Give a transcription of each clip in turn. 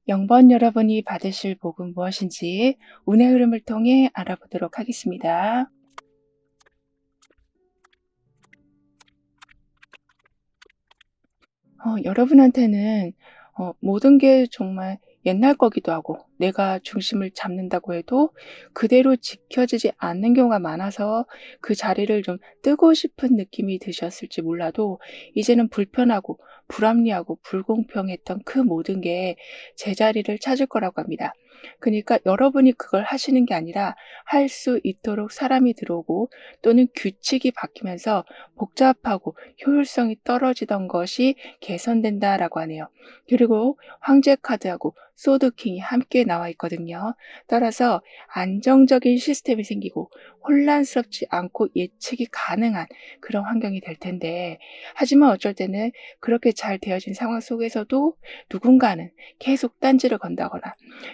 영번 여러분이 받으실 복은 무엇인지 운의 흐름을 통해 알아보도록 하겠습니다. 여러분한테는 모든 게 정말 옛날 거기도 하고 내가 중심을 잡는다고 해도 그대로 지켜지지 않는 경우가 많아서 그 자리를 좀 뜨고 싶은 느낌이 드셨을지 몰라도 이제는 불편하고 불합리하고 불공평했던 그 모든 게 제자리를 찾을 거라고 합니다. 그러니까 여러분이 그걸 하시는 게 아니라 할 수 있도록 사람이 들어오고 또는 규칙이 바뀌면서 복잡하고 효율성이 떨어지던 것이 개선된다라고 하네요. 그리고 황제 카드하고 소드킹이 함께 나와 있거든요. 따라서 안정적인 시스템이 생기고 혼란스럽지 않고 예측이 가능한 그런 환경이 될 텐데, 하지만 어쩔 때는 그렇게 잘 되어진 상황 속에서도 누군가는 계속 딴지를 건다거나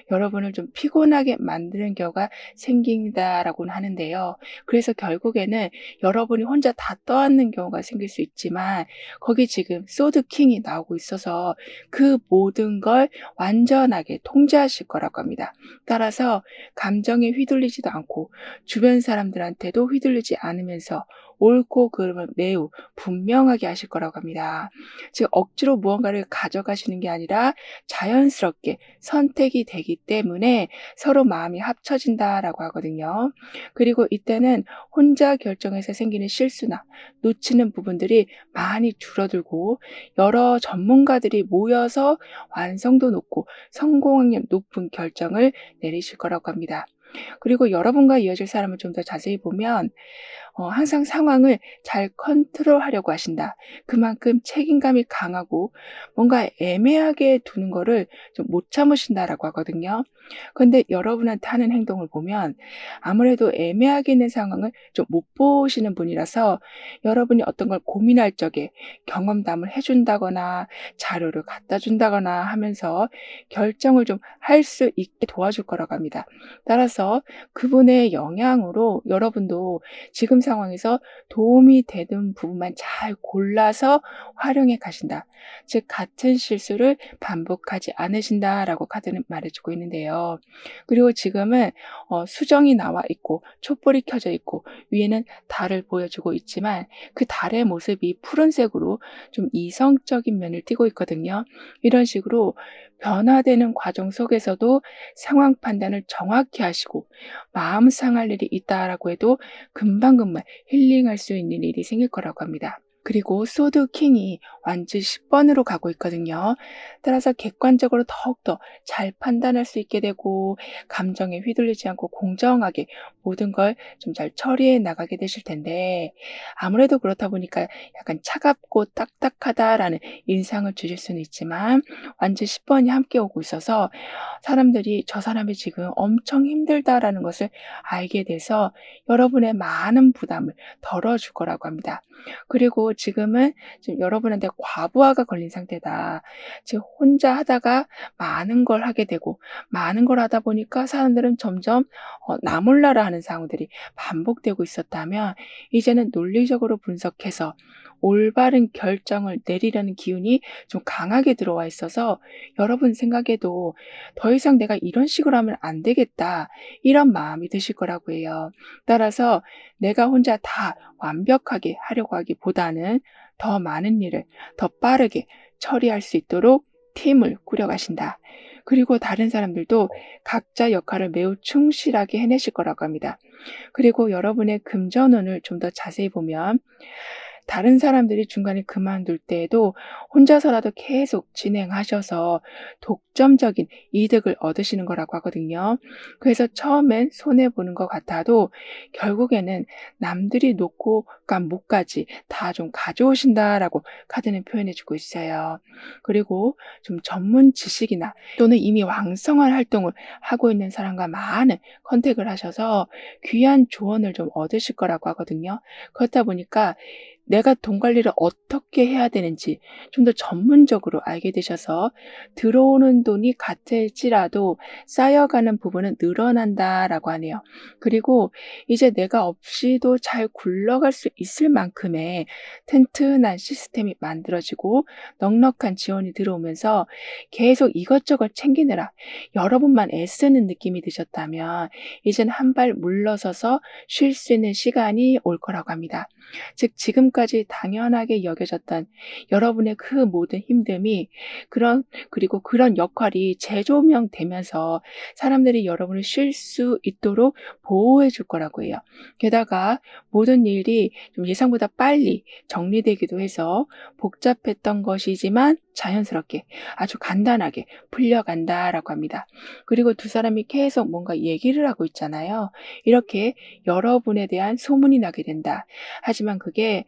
여러분을 좀 피곤하게 만드는 경우가 생긴다라고는 하는데요. 그래서 결국에는 여러분이 혼자 다 떠안는 경우가 생길 수 있지만, 거기 지금 소드 킹이 나오고 있어서 그 모든 걸 완전하게 통제하실 거라고 합니다. 따라서 감정에 휘둘리지도 않고 주변 사람들한테도 휘둘리지 않으면서 옳고 그름을 매우 분명하게 하실 거라고 합니다. 즉 억지로 무언가를 가져가시는 게 아니라 자연스럽게 선택이 되기 때문에 서로 마음이 합쳐진다라고 하거든요. 그리고 이때는 혼자 결정해서 생기는 실수나 놓치는 부분들이 많이 줄어들고 여러 전문가들이 모여서 완성도 높고 성공률 높은 결정을 내리실 거라고 합니다. 그리고 여러분과 이어질 사람을 좀 더 자세히 보면 항상 상황을 잘 컨트롤하려고 하신다. 그만큼 책임감이 강하고 뭔가 애매하게 두는 거를 좀 못 참으신다라고 하거든요. 근데 여러분한테 하는 행동을 보면 아무래도 애매하게 있는 상황을 좀 못 보시는 분이라서 여러분이 어떤 걸 고민할 적에 경험담을 해 준다거나 자료를 갖다 준다거나 하면서 결정을 좀 할 수 있게 도와줄 거라고 합니다. 따라서 그분의 영향으로 여러분도 지금 상황에서 도움이 되는 부분만 잘 골라서 활용해 가신다. 즉 같은 실수를 반복하지 않으신다라고 카드는 말해 주고 있는데요. 그리고 지금은 수정이 나와 있고 촛불이 켜져 있고 위에는 달을 보여주고 있지만 그 달의 모습이 푸른색으로 좀 이성적인 면을 띠고 있거든요. 이런 식으로 변화되는 과정 속에서도 상황 판단을 정확히 하시고 마음 상할 일이 있다라고 해도 금방금방 힐링할 수 있는 일이 생길 거라고 합니다. 그리고 소드 킹이 완주 10번으로 가고 있거든요. 따라서 객관적으로 더욱더 잘 판단할 수 있게 되고 감정에 휘둘리지 않고 공정하게 모든 걸 좀 잘 처리해 나가게 되실 텐데, 아무래도 그렇다 보니까 약간 차갑고 딱딱하다라는 인상을 주실 수는 있지만 완주 10번이 함께 오고 있어서 사람들이 '저 사람이 지금 엄청 힘들다.'라는 것을 알게 돼서 여러분의 많은 부담을 덜어줄 거라고 합니다. 그리고 지금은 지금 여러분한테 과부하가 걸린 상태다. 즉 혼자 하다가 많은 걸 하게 되고 많은 걸 하다 보니까 사람들은 점점 나 몰라라 하는 상황들이 반복되고 있었다면, 이제는 논리적으로 분석해서 올바른 결정을 내리려는 기운이 좀 강하게 들어와 있어서 여러분 생각에도 '더 이상 내가 이런 식으로 하면 안 되겠다.' 이런 마음이 드실 거라고 해요. 따라서 내가 혼자 다 완벽하게 하려고 하기보다는 더 많은 일을 더 빠르게 처리할 수 있도록 팀을 꾸려 가신다. 그리고 다른 사람들도 각자 역할을 매우 충실하게 해내실 거라고 합니다. 그리고 여러분의 금전운을 좀 더 자세히 보면 다른 사람들이 중간에 그만둘 때에도 혼자서라도 계속 진행하셔서 독점적인 이득을 얻으시는 거라고 하거든요. 그래서 처음엔 손해 보는 것 같아도 결국에는 남들이 놓고 간 목까지 다 좀 가져오신다라고 카드는 표현해 주고 있어요. 그리고 좀 전문 지식이나 또는 이미 왕성한 활동을 하고 있는 사람과 많은 컨택을 하셔서 귀한 조언을 좀 얻으실 거라고 하거든요. 그렇다 보니까 내가 돈 관리를 어떻게 해야 되는지 좀 더 전문적으로 알게 되셔서 들어오는 돈이 같을지라도 쌓여가는 부분은 늘어난다라고 하네요. 그리고 이제 내가 없이도 잘 굴러갈 수 있을 만큼의 튼튼한 시스템이 만들어지고 넉넉한 지원이 들어오면서 계속 이것저것 챙기느라 여러분만 애쓰는 느낌이 드셨다면 이젠 한 발 물러서서 쉴 수 있는 시간이 올 거라고 합니다. 즉 지금까지 당연하게 여겨졌던 여러분의 그 모든 힘듦이 그리고 그런 역할이 재조명되면서 사람들이 여러분을 쉴 수 있도록 보호해 줄 거라고 해요. 게다가 모든 일이 좀 예상보다 빨리 정리되기도 해서 복잡했던 것이지만 자연스럽게 아주 간단하게 풀려간다라고 합니다. 그리고 두 사람이 계속 뭔가 얘기를 하고 있잖아요. 이렇게 여러분에 대한 소문이 나게 된다. 하지만 그게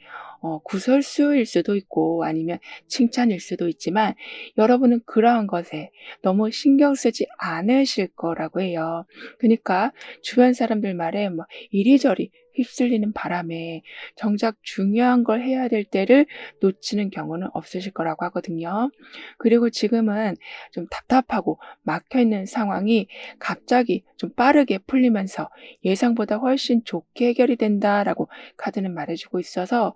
구설수일 수도 있고 아니면 칭찬일 수도 있지만 여러분은 그러한 것에 너무 신경 쓰지 않으실 거라고 해요. 그러니까 주변 사람들 말에 뭐 이리저리 휩쓸리는 바람에 정작 중요한 걸 해야 될 때를 놓치는 경우는 없으실 거라고 하거든요. 그리고 지금은 좀 답답하고 막혀 있는 상황이 갑자기 좀 빠르게 풀리면서 예상보다 훨씬 좋게 해결이 된다라고 카드는 말해주고 있어서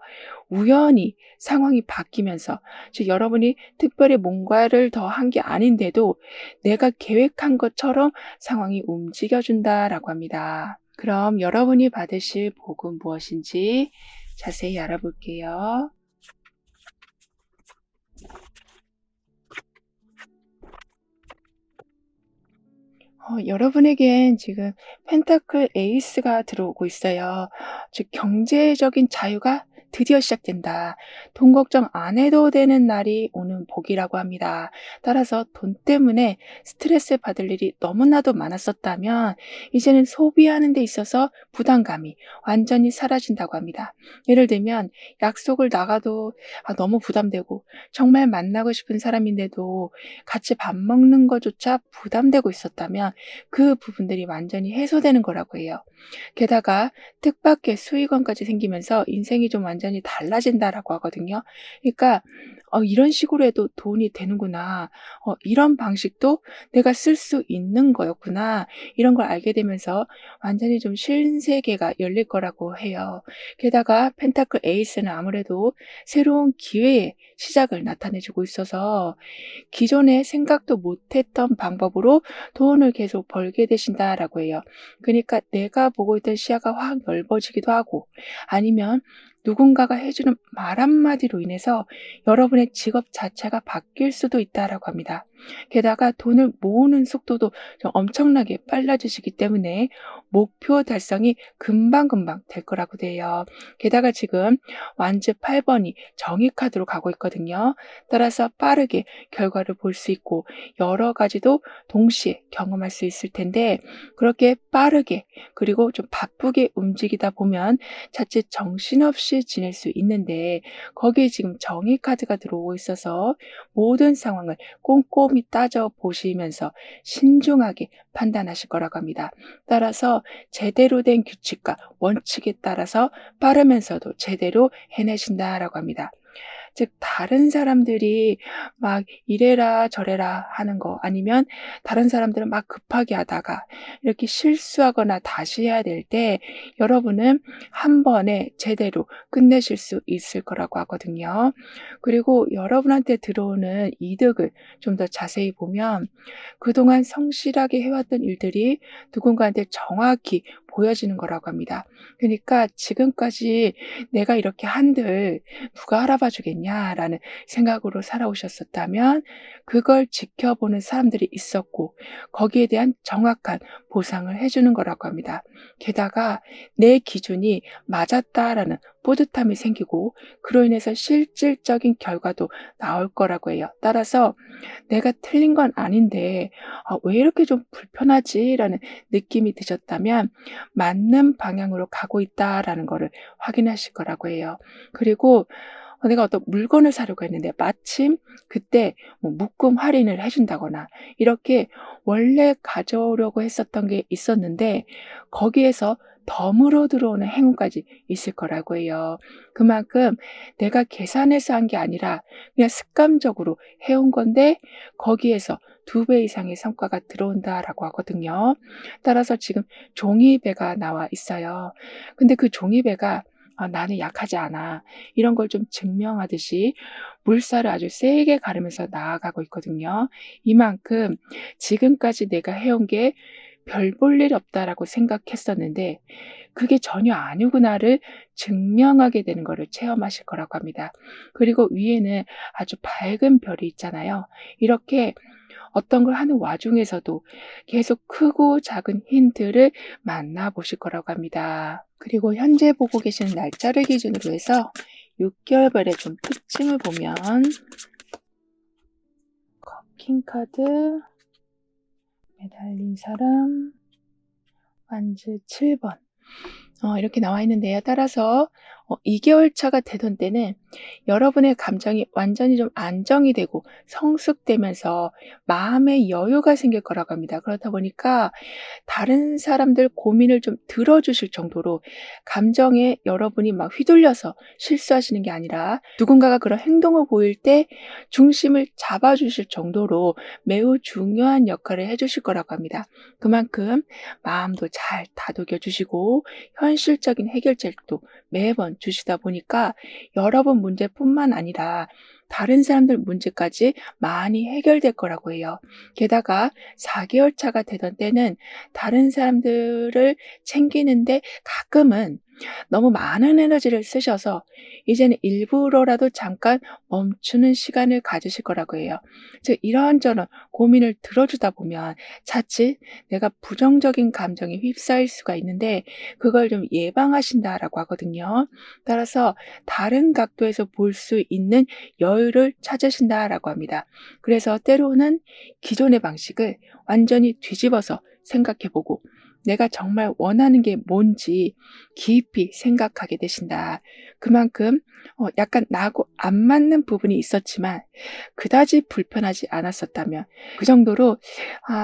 우연히 상황이 바뀌면서 즉 여러분이 특별히 뭔가를 더 한 게 아닌데도 내가 계획한 것처럼 상황이 움직여준다라고 합니다. 그럼 여러분이 받으실 복은 무엇인지 자세히 알아볼게요. 여러분에겐 지금 펜타클 에이스가 들어오고 있어요. 즉 경제적인 자유가 드디어 시작된다. 돈 걱정 안 해도 되는 날이 오는 복이라고 합니다. 따라서 돈 때문에 스트레스 받을 일이 너무나도 많았었다면 이제는 소비하는 데 있어서 부담감이 완전히 사라진다고 합니다. 예를 들면 약속을 나가도 너무 부담되고 정말 만나고 싶은 사람인데도 같이 밥 먹는 것조차 부담되고 있었다면 그 부분들이 완전히 해소되는 거라고 해요. 게다가 뜻밖의 수익원까지 생기면서 인생이 좀 완전히 달라진다라고 하거든요. 그러니까 이런 식으로 해도 돈이 되는구나. 이런 방식도 내가 쓸 수 있는 거였구나. 이런 걸 알게 되면서 완전히 좀 신세계가 열릴 거라고 해요. 게다가 펜타클 에이스는 아무래도 새로운 기회의 시작을 나타내 주고 있어서 기존에 생각도 못했던 방법으로 돈을 계속 벌게 되신다라고 해요. 그러니까 내가 보고 있던 시야가 확 넓어지기도 하고 아니면 누군가가 해주는 말 한마디로 인해서 여러분의 직업 자체가 바뀔 수도 있다라고 합니다. 게다가 돈을 모으는 속도도 좀 엄청나게 빨라지시기 때문에 목표 달성이 금방금방 될 거라고 돼요. 게다가 지금 완즈 8번이 정의 카드로 가고 있거든요. 따라서 빠르게 결과를 볼 수 있고 여러 가지도 동시에 경험할 수 있을 텐데 그렇게 빠르게 그리고 좀 바쁘게 움직이다 보면 자칫 정신없이 지낼 수 있는데 거기에 지금 정의 카드가 들어오고 있어서 모든 상황을 꼼꼼히 따져 보시면서 신중하게 판단하실 거라고 합니다. 따라서 제대로 된 규칙과 원칙에 따라서 빠르면서도 제대로 해내신다라고 합니다. 즉 다른 사람들이 막 이래라 저래라 하는 거 아니면 다른 사람들은 막 급하게 하다가 이렇게 실수하거나 다시 해야 될 때 여러분은 한 번에 제대로 끝내실 수 있을 거라고 하거든요. 그리고 여러분한테 들어오는 이득을 좀 더 자세히 보면 그동안 성실하게 해왔던 일들이 누군가한테 정확히 보여지는 거라고 합니다. 그러니까 지금까지 내가 이렇게 한들 누가 알아봐 주겠냐라는 생각으로 살아오셨었다면 그걸 지켜보는 사람들이 있었고 거기에 대한 정확한 보상을 해주는 거라고 합니다. 게다가 내 기준이 맞았다라는 뿌듯함이 생기고 그로 인해서 실질적인 결과도 나올 거라고 해요. 따라서 내가 틀린 건 아닌데 왜 이렇게 좀 불편하지라는 느낌이 드셨다면 맞는 방향으로 가고 있다라는 거를 확인하실 거라고 해요. 그리고 내가 어떤 물건을 사려고 했는데 마침 그때 뭐 묶음 할인을 해 준다거나 이렇게 원래 가져오려고 했었던 게 있었는데 거기에서 덤으로 들어오는 행운까지 있을 거라고 해요. 그만큼 내가 계산해서 한 게 아니라 그냥 습관적으로 해온 건데 거기에서 2배 이상의 성과가 들어온다라고 하거든요. 따라서 지금 종이배가 나와 있어요. 근데 그 종이배가 나는 약하지 않아. 이런 걸 좀 증명하듯이 물살을 아주 세게 가르면서 나아가고 있거든요. 이만큼 지금까지 내가 해온 게 별 볼 일 없다라고 생각했었는데 그게 전혀 아니구나를 증명하게 되는 거를 체험하실 거라고 합니다. 그리고 위에는 아주 밝은 별이 있잖아요. 이렇게 어떤 걸 하는 와중에서도 계속 크고 작은 힌트를 만나보실 거라고 합니다. 그리고 현재 보고 계시는 날짜를 기준으로 해서 6개월별의 좀 특징을 보면 킹카드, 매달린 사람, 완즈 7번 이렇게 나와 있는데요. 따라서 2개월 차가 되던 때는 여러분의 감정이 완전히 좀 안정이 되고 성숙되면서 마음의 여유가 생길 거라고 합니다. 그렇다 보니까 다른 사람들 고민을 좀 들어주실 정도로 감정에 여러분이 막 휘둘려서 실수하시는 게 아니라 누군가가 그런 행동을 보일 때 중심을 잡아주실 정도로 매우 중요한 역할을 해주실 거라고 합니다. 그만큼 마음도 잘 다독여 주시고 현실적인 해결책도 매번 주시다 보니까 여러분 문제뿐만 아니라 다른 사람들 문제까지 많이 해결될 거라고 해요. 게다가 4개월 차가 되던 때는 다른 사람들을 챙기는데 가끔은 너무 많은 에너지를 쓰셔서 이제는 일부러라도 잠깐 멈추는 시간을 가지실 거라고 해요. 즉 이런저런 고민을 들어주다 보면 자칫 내가 부정적인 감정에 휩싸일 수가 있는데 그걸 좀 예방하신다라고 하거든요. 따라서 다른 각도에서 볼 수 있는 여유를 찾으신다라고 합니다. 그래서 때로는 기존의 방식을 완전히 뒤집어서 생각해보고 내가 정말 원하는 게 뭔지 깊이 생각하게 되신다. 그만큼 약간 나하고 안 맞는 부분이 있었지만 그다지 불편하지 않았었다면 그 정도로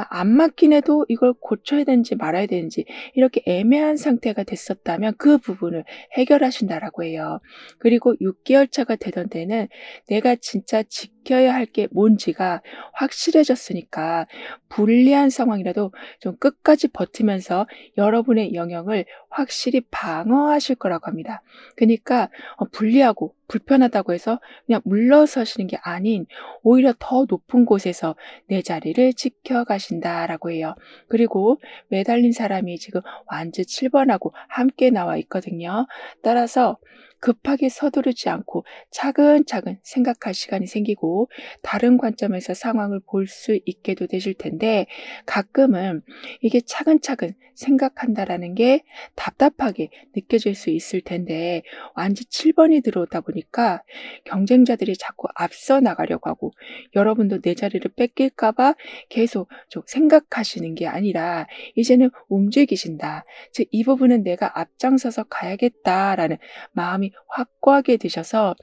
안 맞긴 해도 이걸 고쳐야 되는지 말아야 되는지 이렇게 애매한 상태가 됐었다면 그 부분을 해결하신다라고 해요. 그리고 6개월 차가 되던 때는 내가 진짜 지켜야 할 게 뭔지가 확실해졌으니까 불리한 상황이라도 좀 끝까지 버티면서 여러분의 영역을 확실히 방어하실 거라고 합니다. 그러니까 불리하고 불편하다고 해서 그냥 물러서시는 게 아닌 오히려 더 높은 곳에서 내 자리를 지켜가신다라고 해요. 그리고 매달린 사람이 지금 완즈 7번하고 함께 나와 있거든요. 따라서 급하게 서두르지 않고 차근차근 생각할 시간이 생기고 다른 관점에서 상황을 볼 수 있게도 되실 텐데 가끔은 이게 차근차근 생각한다라는 게 답답하게 느껴질 수 있을 텐데 완즈 7번이 들어오다 보니까 경쟁자들이 자꾸 앞서 나가려고 하고 여러분도 내 자리를 뺏길까 봐 계속 좀 생각하시는 게 아니라 이제는 움직이신다. 즉 이 부분은 내가 앞장서서 가야겠다라는 마음이 확고하게 드셔서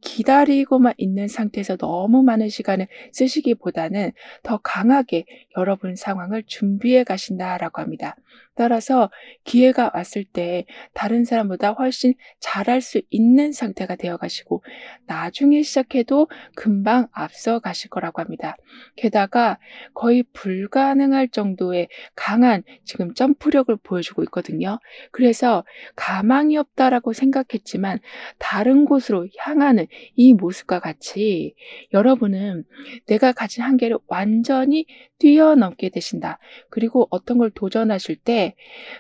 기다리고만 있는 상태에서 너무 많은 시간을 쓰시기보다는 더 강하게 여러분 상황을 준비해 가신다라고 합니다. 따라서 기회가 왔을 때 다른 사람보다 훨씬 잘할 수 있는 상태가 되어 가시고 나중에 시작해도 금방 앞서 가실 거라고 합니다. 게다가 거의 불가능할 정도의 강한 지금 점프력을 보여주고 있거든요. 그래서 가망이 없다라고 생각했지만 다른 곳으로 향하는 이 모습과 같이 여러분은 내가 가진 한계를 완전히 뛰어넘게 되신다. 그리고 어떤 걸 도전하실 때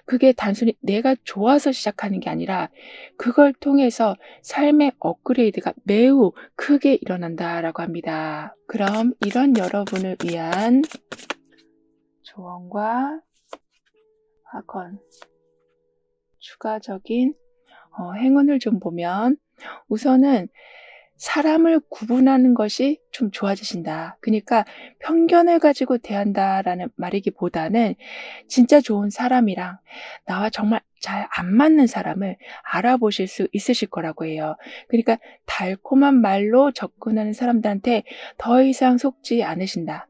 그게 단순히 내가 좋아서 시작하는 게 아니라 그걸 통해서 삶의 업그레이드가 매우 크게 일어난다라고 합니다. 그럼 이런 여러분을 위한 조언과 확언, 추가적인 행운을 좀 보면 우선은 사람을 구분하는 것이 좀 좋아지신다. 그러니까 편견을 가지고 대한다라는 말이기보다는 진짜 좋은 사람이랑 나와 정말 잘 안 맞는 사람을 알아보실 수 있으실 거라고 해요. 그러니까 달콤한 말로 접근하는 사람들한테 더 이상 속지 않으신다.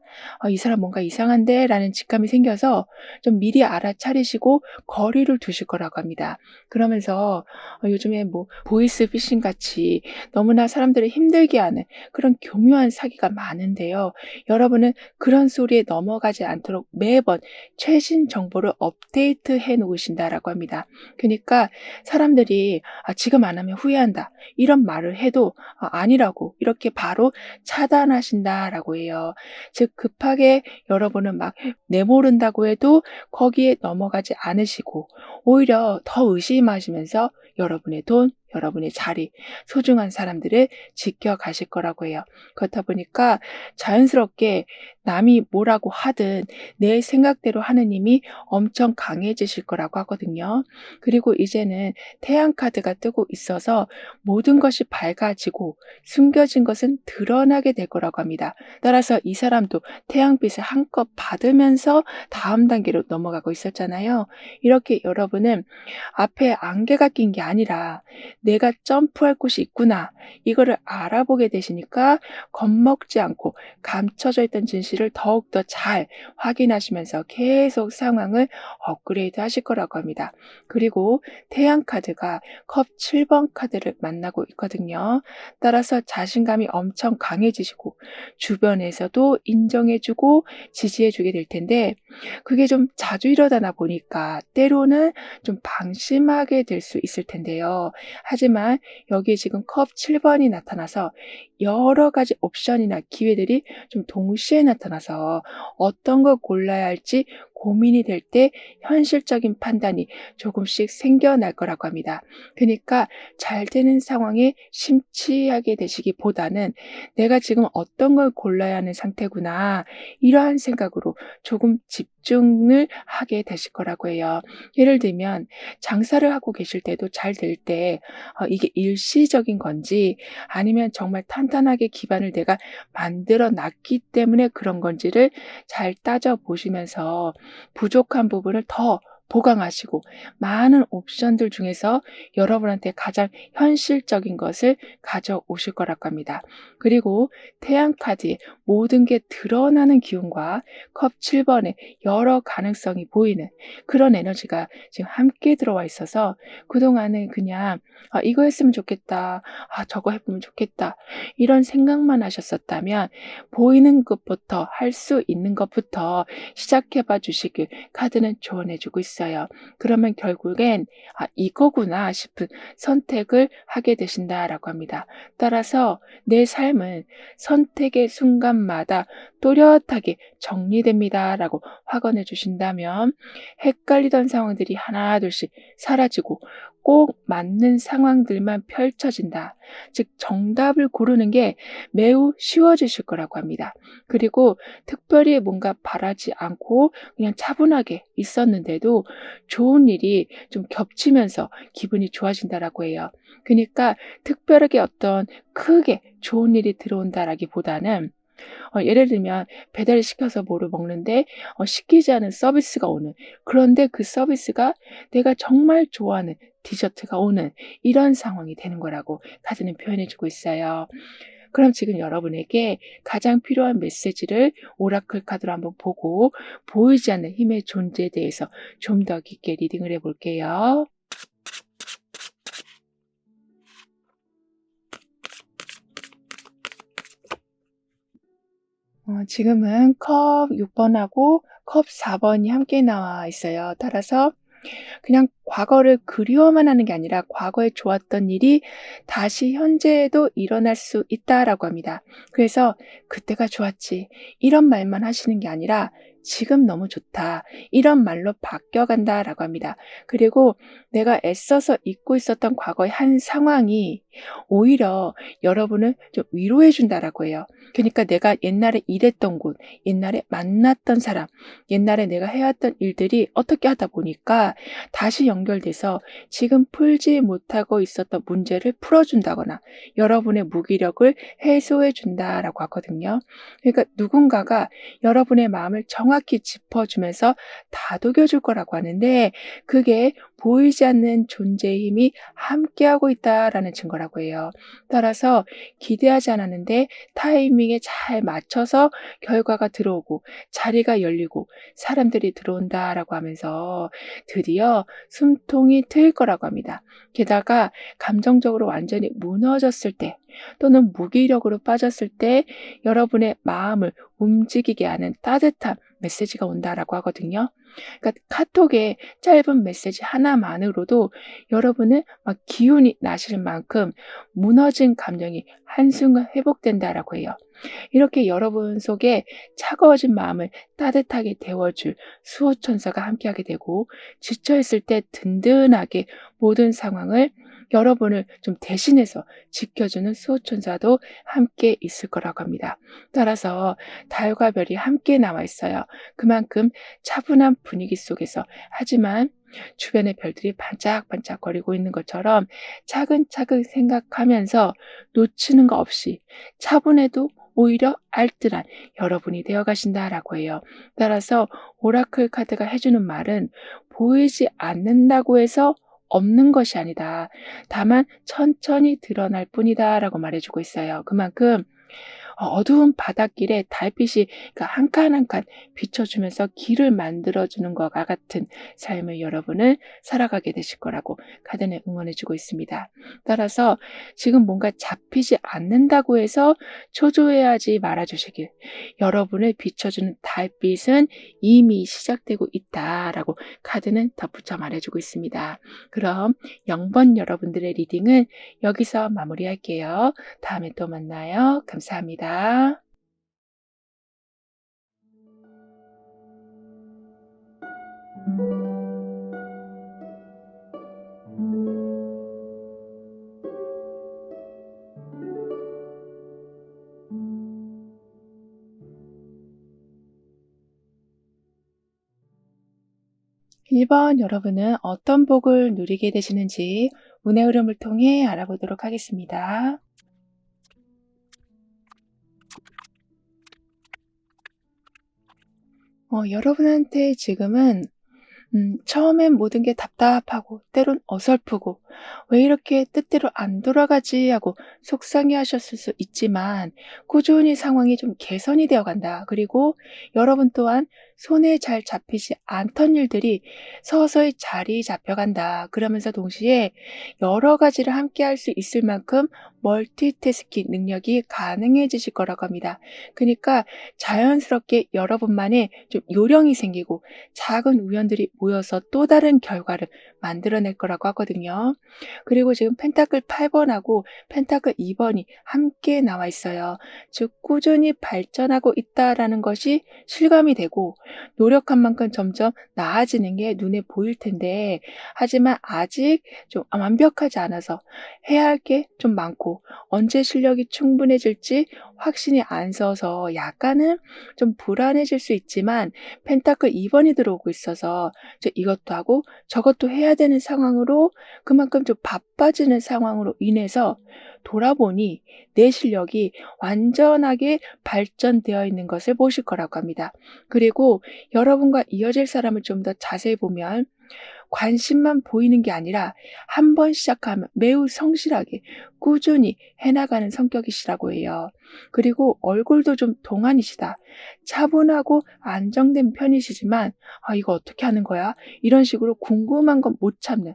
'이 사람 뭔가 이상한데?'라는 직감이 생겨서 좀 미리 알아차리시고 거리를 두실 거라고 합니다. 그러면서 요즘에 뭐 보이스피싱 같이 너무나 사람들을 힘들게 하는 그런 교묘한 사기가 많은데요. 여러분은 그런 소리에 넘어가지 않도록 매번 최신 정보를 업데이트해 놓으신다라고 합니다. 그니까 사람들이 지금 안 하면 후회한다." 이런 말을 해도 아니라고 이렇게 바로 차단하신다라고 해요. 즉 급하게 여러분은 막 내모른다고 해도 거기에 넘어가지 않으시고 오히려 더 의심하시면서 여러분의 돈, 여러분의 자리, 소중한 사람들을 지켜가실 거라고 해요. 그렇다 보니까 자연스럽게 남이 뭐라고 하든 내 생각대로 하는 힘이 엄청 강해지실 거라고 하거든요. 그리고 이제는 태양 카드가 뜨고 있어서 모든 것이 밝아지고 숨겨진 것은 드러나게 될 거라고 합니다. 따라서 이 사람도 태양빛을 한껏 받으면서 다음 단계로 넘어가고 있었잖아요. 이렇게 여러분은 앞에 안개가 낀 게 아니라 '내가 점프할 곳이 있구나.' 이거를 알아보게 되시니까 겁먹지 않고 감춰져 있던 진실을 더욱더 잘 확인하시면서 계속 상황을 업그레이드 하실 거라고 합니다. 그리고 태양 카드가 컵 7번 카드를 만나고 있거든요. 따라서 자신감이 엄청 강해지시고 주변에서도 인정해 주고 지지해 주게 될 텐데 그게 좀 자주 일어나다 보니까 때로는 좀 방심하게 될 수 있을 텐데요. 하지만 여기에 지금 컵 7 번이 나타나서 여러 가지 옵션이나 기회들이 좀 동시에 나타나서 어떤 걸 골라야 할지 고민이 될 때 현실적인 판단이 조금씩 생겨날 거라고 합니다. 그니까 잘 되는 상황에 심취하게 되시기보다는 '내가 지금 어떤 걸 골라야 하는 상태구나.' 이러한 생각으로 조금 집중을 하게 되실 거라고 해요. 예를 들면 장사를 하고 계실 때도 잘 될 때 이게 일시적인 건지 아니면 정말 탄탄하게 기반을 내가 만들어 놨기 때문에 그런 건지를 잘 따져 보시면서 부족한 부분을 더 보강하시고 많은 옵션들 중에서 여러분한테 가장 현실적인 것을 가져오실 거라고 합니다. 그리고 태양 카드에 모든 게 드러나는 기운과 컵 7 번의 여러 가능성이 보이는 그런 에너지가 지금 함께 들어와 있어서 그동안은 그냥 '이거 했으면 좋겠다. 저거 해 보면 좋겠다.' 이런 생각만 하셨었다면 보이는 것부터 할 수 있는 것부터 시작해 봐 주시길 카드는 조언해 주고 있어요. 그러면 결국엔 '이거구나.' 싶은 선택을 하게 되신다라고 합니다. 따라서 내 삶은 선택의 순간마다 또렷하게 정리됩니다라고 확언해 주신다면 헷갈리던 상황들이 하나둘씩 사라지고 꼭 맞는 상황들만 펼쳐진다. 즉 정답을 고르는 게 매우 쉬워지실 거라고 합니다. 그리고 특별히 뭔가 바라지 않고 그냥 차분하게 있었는데도 좋은 일이 좀 겹치면서 기분이 좋아진다라고 해요. 그니까 특별하게 어떤 크게 좋은 일이 들어온다라기보다는 예를 들면 배달을 시켜서 뭐를 먹는데 시키지 않은 서비스가 오는 그런데 그 서비스가 내가 정말 좋아하는 디저트가 오는 이런 상황이 되는 거라고 카드는 표현해 주고 있어요. 그럼 지금 여러분에게 가장 필요한 메시지를 오라클 카드로 한번 보고 보이지 않는 힘의 존재에 대해서 좀 더 깊게 리딩을 해 볼게요. 지금은 컵 6 번하고 컵 4 번이 함께 나와 있어요. 따라서 그냥 과거를 그리워만 하는 게 아니라 과거에 좋았던 일이 다시 현재에도 일어날 수 있다라고 합니다. 그래서 '그때가 좋았지.' 이런 말만 하시는 게 아니라 '지금 너무 좋다.' 이런 말로 바뀌어간다라고 합니다. 그리고 내가 애써서 잊고 있었던 과거의 한 상황이 오히려 여러분을 좀 위로해 준다라고 해요. 그니까 내가 옛날에 일했던 곳, 옛날에 만났던 사람, 옛날에 내가 해왔던 일들이 어떻게 하다 보니까 다시 연결돼서 지금 풀지 못하고 있었던 문제를 풀어준다거나 여러분의 무기력을 해소해준다라고 하거든요. 그러니까 누군가가 여러분의 마음을 정확히 짚어주면서 다독여줄 거라고 하는데 그게 보이지 않는 존재의 힘이 함께하고 있다라는 증거라고 해요. 따라서 기대하지 않았는데 타이밍에 잘 맞춰서 결과가 들어오고 자리가 열리고 사람들이 들어온다라고 하면서 드디어 숨통이 트일 거라고 합니다. 게다가 감정적으로 완전히 무너졌을 때 또는 무기력으로 빠졌을 때 여러분의 마음을 움직이게 하는 따뜻한 메시지가 온다라고 하거든요. 그러니까 카톡에 짧은 메시지 하나만으로도 여러분은 막 기운이 나실 만큼 무너진 감정이 한순간 회복된다라고 해요. 이렇게 여러분 속에 차가워진 마음을 따뜻하게 데워줄 수호천사가 함께하게 되고 지쳐있을 때 든든하게 모든 상황을 여러분을 좀 대신해서 지켜주는 수호천사도 함께 있을 거라고 합니다. 따라서 달과 별이 함께 나와 있어요. 그만큼 차분한 분위기 속에서 하지만 주변의 별들이 반짝반짝거리고 있는 것처럼 차근차근 생각하면서 놓치는 거 없이 차분해도 오히려 알뜰한 여러분이 되어 가신다라고 해요. 따라서 오라클 카드가 해주는 말은 보이지 않는다고 해서 없는 것이 아니다. 다만 천천히 드러날 뿐이다라고 말해주고 있어요. 그만큼 어두운 바닷길에 달빛이 그러니까 한 칸 한 칸 비춰주면서 길을 만들어주는 것과 같은 삶을 여러분은 살아가게 되실 거라고 카드는 응원해주고 있습니다. 따라서 지금 뭔가 잡히지 않는다고 해서 초조해하지 말아주시길. 여러분을 비춰주는 달빛은 이미 시작되고 있다라고 카드는 덧붙여 말해주고 있습니다. 그럼 0번 여러분들의 리딩은 여기서 마무리할게요. 다음에 또 만나요. 감사합니다. 1번 여러분은 어떤 복을 누리게 되시는지 운의 흐름을 통해 알아보도록 하겠습니다. 여러분한테 지금은 처음엔 모든 게 답답하고 때론 어설프고 '왜 이렇게 뜻대로 안 돌아가지?' 하고 속상해하셨을 수 있지만 꾸준히 상황이 좀 개선이 되어 간다. 그리고 여러분 또한 손에 잘 잡히지 않던 일들이 서서히 자리 잡혀간다. 그러면서 동시에 여러 가지를 함께 할 수 있을 만큼 멀티태스킹 능력이 가능해지실 거라고 합니다. 그니까 자연스럽게 여러분만의 좀 요령이 생기고 작은 우연들이 모여서 또 다른 결과를 만들어낼 거라고 하거든요. 그리고 지금 펜타클 8번하고 펜타클 2번이 함께 나와 있어요. 즉 꾸준히 발전하고 있다라는 것이 실감이 되고 노력한 만큼 점점 나아지는 게 눈에 보일 텐데 하지만 아직 좀 완벽하지 않아서 해야 할 게 좀 많고 언제 실력이 충분해질지 확신이 안 서서 약간은 좀 불안해질 수 있지만 펜타클 2번이 들어오고 있어서 이것도 하고 저것도 해야 되는 상황으로 그만큼 좀 바빠지는 상황으로 인해서 돌아보니 내 실력이 완전하게 발전되어 있는 것을 보실 거라고 합니다. 그리고 여러분과 이어질 사람을 좀 더 자세히 보면 관심만 보이는 게 아니라 한 번 시작하면 매우 성실하게 꾸준히 해나가는 성격이시라고 해요. 그리고 얼굴도 좀 동안이시다. 차분하고 안정된 편이시지만 이거 어떻게 하는 거야? 이런 식으로 궁금한 건 못 참는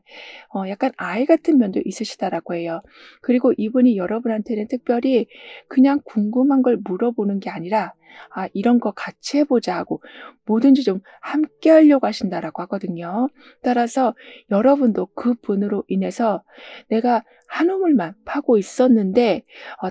약간 아이 같은 면도 있으시다라고 해요. 그리고 이분이 여러분한테는 특별히 그냥 궁금한 걸 물어보는 게 아니라 이런 거 같이 해보자 하고 뭐든지 좀 함께 하려고 하신다라고 하거든요. 따라서 여러분도 그 분으로 인해서 내가 한 우물만 파고 있었는데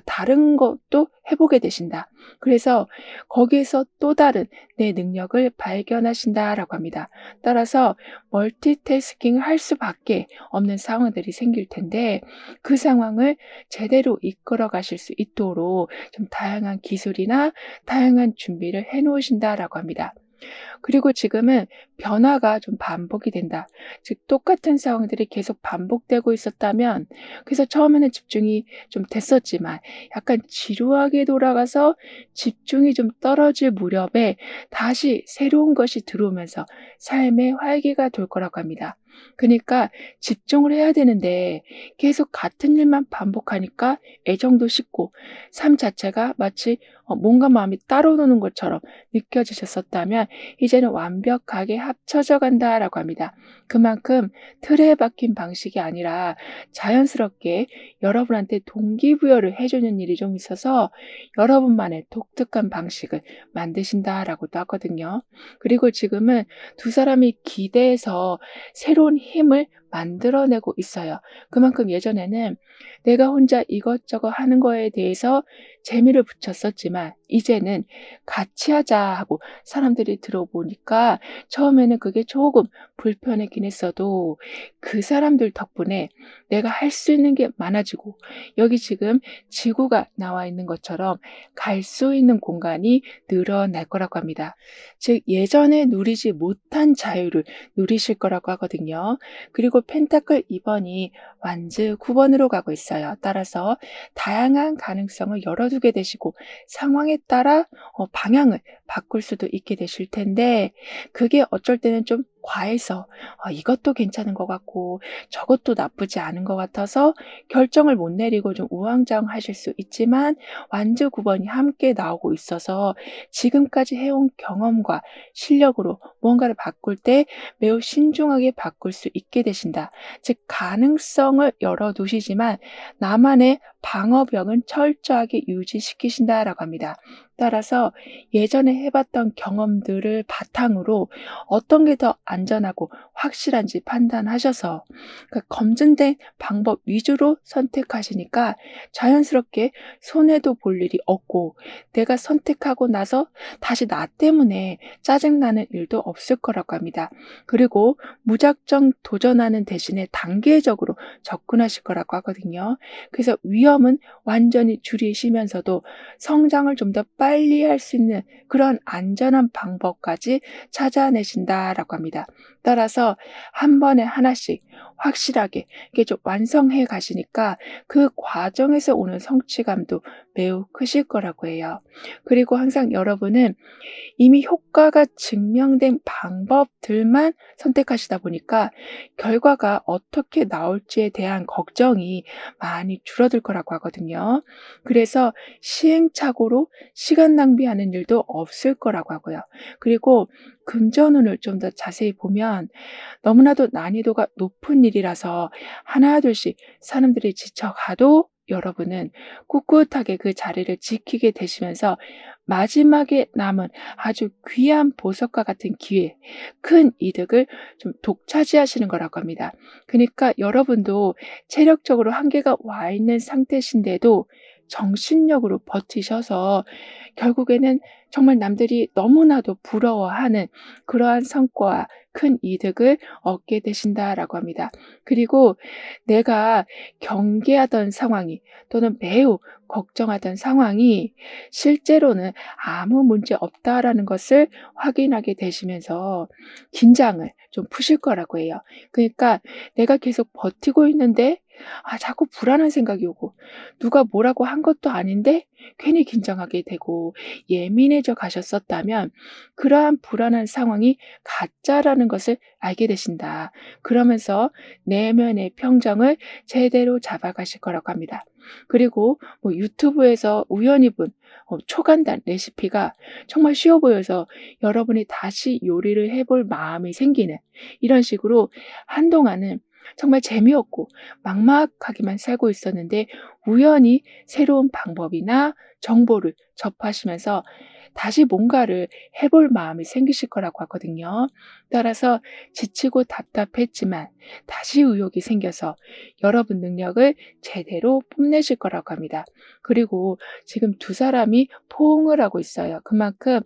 다른 것도 해보게 되신다. 그래서 거기에서 또 다른 내 능력을 발견하신다라고 합니다. 따라서 멀티태스킹을 할 수밖에 없는 상황들이 생길 텐데 그 상황을 제대로 이끌어 가실 수 있도록 좀 다양한 기술이나 다양한 준비를 해 놓으신다라고 합니다. 그리고 지금은 변화가 좀 반복이 된다. 즉 똑같은 상황들이 계속 반복되고 있었다면 그래서 처음에는 집중이 좀 됐었지만 약간 지루하게 돌아가서 집중이 좀 떨어질 무렵에 다시 새로운 것이 들어오면서 삶의 활기가 돌 거라고 합니다. 그러니까 집중을 해야 되는데 계속 같은 일만 반복하니까 애정도 식고 삶 자체가 마치 몸과 마음이 따로 노는 것처럼 느껴지셨었다면 이제는 완벽하게 합쳐져 간다라고 합니다. 그만큼 틀에 박힌 방식이 아니라 자연스럽게 여러분한테 동기부여를 해주는 일이 좀 있어서 여러분만의 독특한 방식을 만드신다라고도 하거든요. 그리고 지금은 두 사람이 기대해서 새로운 힘을 만들어내고 있어요. 그만큼 예전에는 내가 혼자 이것저것 하는 거에 대해서 재미를 붙였었지만 이제는 같이 하자 하고 사람들이 들어보니까 처음에는 그게 조금 불편했긴 했어도 그 사람들 덕분에 내가 할 수 있는 게 많아지고 여기 지금 지구가 나와 있는 것처럼 갈 수 있는 공간이 늘어날 거라고 합니다. 즉 예전에 누리지 못한 자유를 누리실 거라고 하거든요. 그리고 펜타클 2번이 완즈 9번으로 가고 있어요. 따라서 다양한 가능성을 열어두게 되시고 상황에 따라 방향을 바꿀 수도 있게 되실 텐데 그게 어쩔 때는 좀 과해서 이것도 괜찮은 것 같고 저것도 나쁘지 않은 것 같아서 결정을 못 내리고 좀 우왕좌왕하실 수 있지만 완즈 9번이 함께 나오고 있어서 지금까지 해온 경험과 실력으로 무언가를 바꿀 때 매우 신중하게 바꿀 수 있게 되신다. 즉 가능성을 열어두시지만 나만의 방어벽은 철저하게 유지시키신다라고 합니다. 따라서 예전에 해봤던 경험들을 바탕으로 어떤 게 더 안전하고 확실한지 판단하셔서 검증된 방법 위주로 선택하시니까 자연스럽게 손해도 볼 일이 없고 내가 선택하고 나서 다시 나 때문에 짜증나는 일도 없을 거라고 합니다. 그리고 무작정 도전하는 대신에 단계적으로 접근하실 거라고 하거든요. 그래서 위험은 완전히 줄이시면서도 성장을 좀 더 빨리 할 수 있는 그런 안전한 방법까지 찾아내신다라고 합니다. 따라서 한 번에 하나씩 확실하게 이게 좀 완성해 가시니까 그 과정에서 오는 성취감도 매우 크실 거라고 해요. 그리고 항상 여러분은 이미 효과가 증명된 방법들만 선택하시다 보니까 결과가 어떻게 나올지에 대한 걱정이 많이 줄어들 거라고 하거든요. 그래서 시행착오로 시간 낭비하는 일도 없을 거라고 하고요. 그리고 금전운을 좀 더 자세히 보면 너무나도 난이도가 높은 일이라서 하나둘씩 사람들이 지쳐가도 여러분은 꿋꿋하게 그 자리를 지키게 되시면서 마지막에 남은 아주 귀한 보석과 같은 기회, 큰 이득을 좀 독차지하시는 거라고 합니다. 그러니까 여러분도 체력적으로 한계가 와 있는 상태신데도 정신력으로 버티셔서 결국에는 정말 남들이 너무나도 부러워하는 그러한 성과와 큰 이득을 얻게 되신다라고 합니다. 그리고 내가 경계하던 상황이 또는 매우 걱정하던 상황이 실제로는 아무 문제 없다라는 것을 확인하게 되시면서 긴장을 좀 푸실 거라고 해요. 그러니까 내가 계속 버티고 있는데 자꾸 불안한 생각이 오고 누가 뭐라고 한 것도 아닌데 괜히 긴장하게 되고 예민해져 가셨었다면 그러한 불안한 상황이 가짜라는 것을 알게 되신다. 그러면서 내면의 평정을 제대로 잡아가실 거라고 합니다. 그리고 유튜브에서 우연히 본 초간단 레시피가 정말 쉬워 보여서 여러분이 다시 요리를 해볼 마음이 생기는 이런 식으로 한동안은 정말 재미없고 막막하게만 살고 있었는데 우연히 새로운 방법이나 정보를 접하시면서 다시 뭔가를 해볼 마음이 생기실 거라고 하거든요. 따라서 지치고 답답했지만 다시 의욕이 생겨서 여러분 능력을 제대로 뽐내실 거라고 합니다. 그리고 지금 두 사람이 포옹을 하고 있어요. 그만큼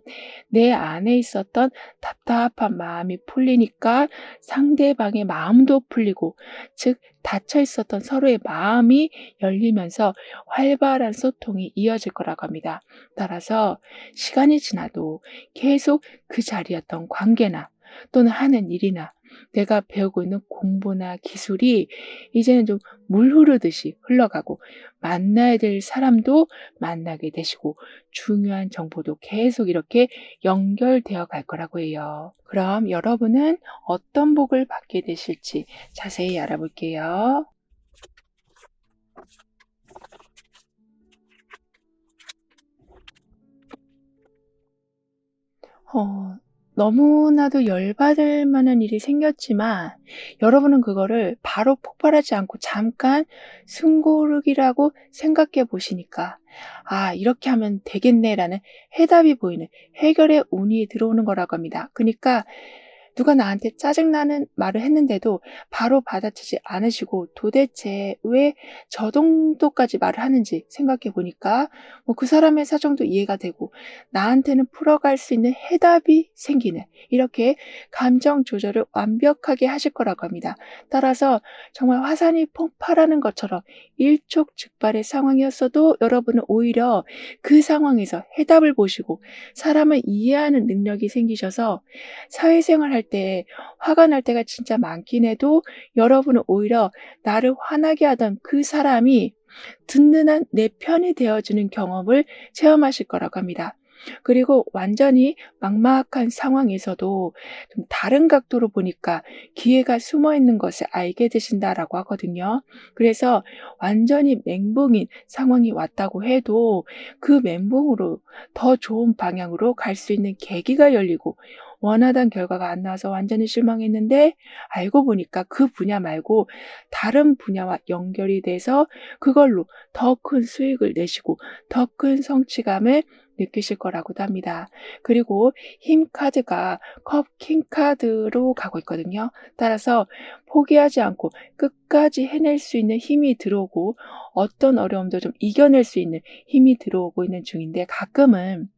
내 안에 있었던 답답한 마음이 풀리니까 상대방의 마음도 풀리고 즉 닫혀 있었던 서로의 마음이 열리면서 활발한 소통이 이어질 거라고 합니다. 따라서 시간이 지나도 계속 그 자리였던 관계나 또는 하는 일이나 내가 배우고 있는 공부나 기술이 이제는 좀 물 흐르듯이 흘러가고 만나야 될 사람도 만나게 되시고 중요한 정보도 계속 이렇게 연결되어 갈 거라고 해요. 그럼 여러분은 어떤 복을 받게 되실지 자세히 알아볼게요. 어 너무나도 열받을 만한 일이 생겼지만 여러분은 그거를 바로 폭발하지 않고 잠깐 숨고르기라고 생각해 보시니까 '아 이렇게 하면 되겠네.'라는 해답이 보이는 해결의 운이 들어오는 거라고 합니다. 그니까 누가 나한테 짜증나는 말을 했는데도 바로 받아치지 않으시고 도대체 왜 저 정도까지 말을 하는지 생각해 보니까 그 사람의 사정도 이해가 되고 나한테는 풀어갈 수 있는 해답이 생기는 이렇게 감정 조절을 완벽하게 하실 거라고 합니다. 따라서 정말 화산이 폭발하는 것처럼 일촉즉발의 상황이었어도 여러분은 오히려 그 상황에서 해답을 보시고 사람을 이해하는 능력이 생기셔서 사회생활 할 때 화가 날 때가 진짜 많긴 해도 여러분은 오히려 나를 화나게 하던 그 사람이 든든한 내 편이 되어주는 경험을 체험하실 거라고 합니다. 그리고 완전히 막막한 상황에서도 좀 다른 각도로 보니까 기회가 숨어 있는 것을 알게 되신다라고 하거든요. 그래서 완전히 멘붕인 상황이 왔다고 해도 그 멘붕으로 더 좋은 방향으로 갈 수 있는 계기가 열리고 원하던 결과가 안 나와서 완전히 실망했는데 알고 보니까 그 분야 말고 다른 분야와 연결이 돼서 그걸로 더 큰 수익을 내시고 더 큰 성취감을 느끼실 거라고도 합니다. 그리고 힘 카드가 컵 킹 카드로 가고 있거든요. 따라서 포기하지 않고 끝까지 해낼 수 있는 힘이 들어오고 어떤 어려움도 좀 이겨낼 수 있는 힘이 들어오고 있는 중인데 가끔은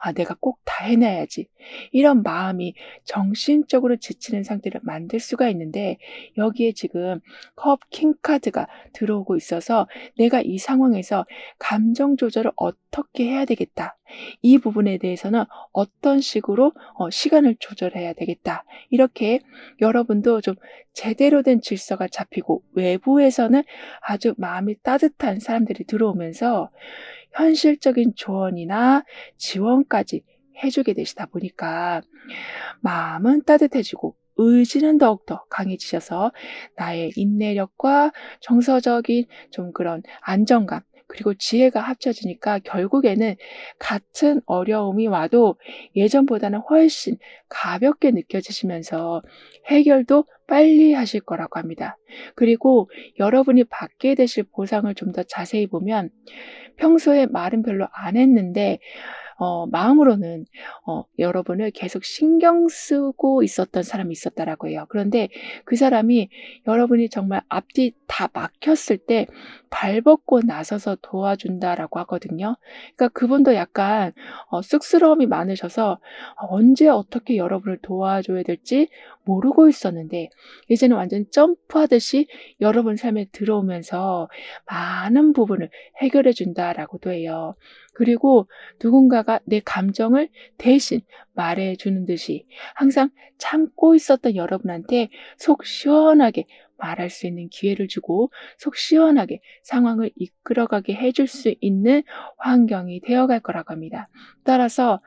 '아 내가 꼭 다 해내야지.' 이런 마음이 정신적으로 지치는 상태를 만들 수가 있는데 여기에 지금 컵 킹 카드가 들어오고 있어서 '내가 이 상황에서 감정 조절을 어떻게 해야 되겠다. 이 부분에 대해서는 어떤 식으로 시간을 조절해야 되겠다.' 이렇게 여러분도 좀 제대로 된 질서가 잡히고 외부에서는 아주 마음이 따뜻한 사람들이 들어오면서 현실적인 조언이나 지원까지 해 주게 되시다 보니까 마음은 따뜻해지고 의지는 더욱더 강해지셔서 나의 인내력과 정서적인 좀 그런 안정감 그리고 지혜가 합쳐지니까 결국에는 같은 어려움이 와도 예전보다는 훨씬 가볍게 느껴지시면서 해결도 빨리 하실 거라고 합니다. 그리고 여러분이 받게 되실 보상을 좀 더 자세히 보면 평소에 말은 별로 안 했는데 마음으로는 여러분을 계속 신경 쓰고 있었던 사람이 있었다라고 해요. 그런데 그 사람이 여러분이 정말 앞뒤 다 막혔을 때 발벗고 나서서 도와준다라고 하거든요. 그러니까 그분도 약간 쑥스러움이 많으셔서 언제 어떻게 여러분을 도와줘야 될지 모르고 있었는데 이제는 완전 점프하듯이 여러분 삶에 들어오면서 많은 부분을 해결해 준다라고도 해요. 그리고 누군가가 내 감정을 대신 말해 주는 듯이 항상 참고 있었던 여러분한테 속 시원하게 말할 수 있는 기회를 주고 속 시원하게 상황을 이끌어가게 해줄 수 있는 환경이 되어갈 거라고 합니다. 따라서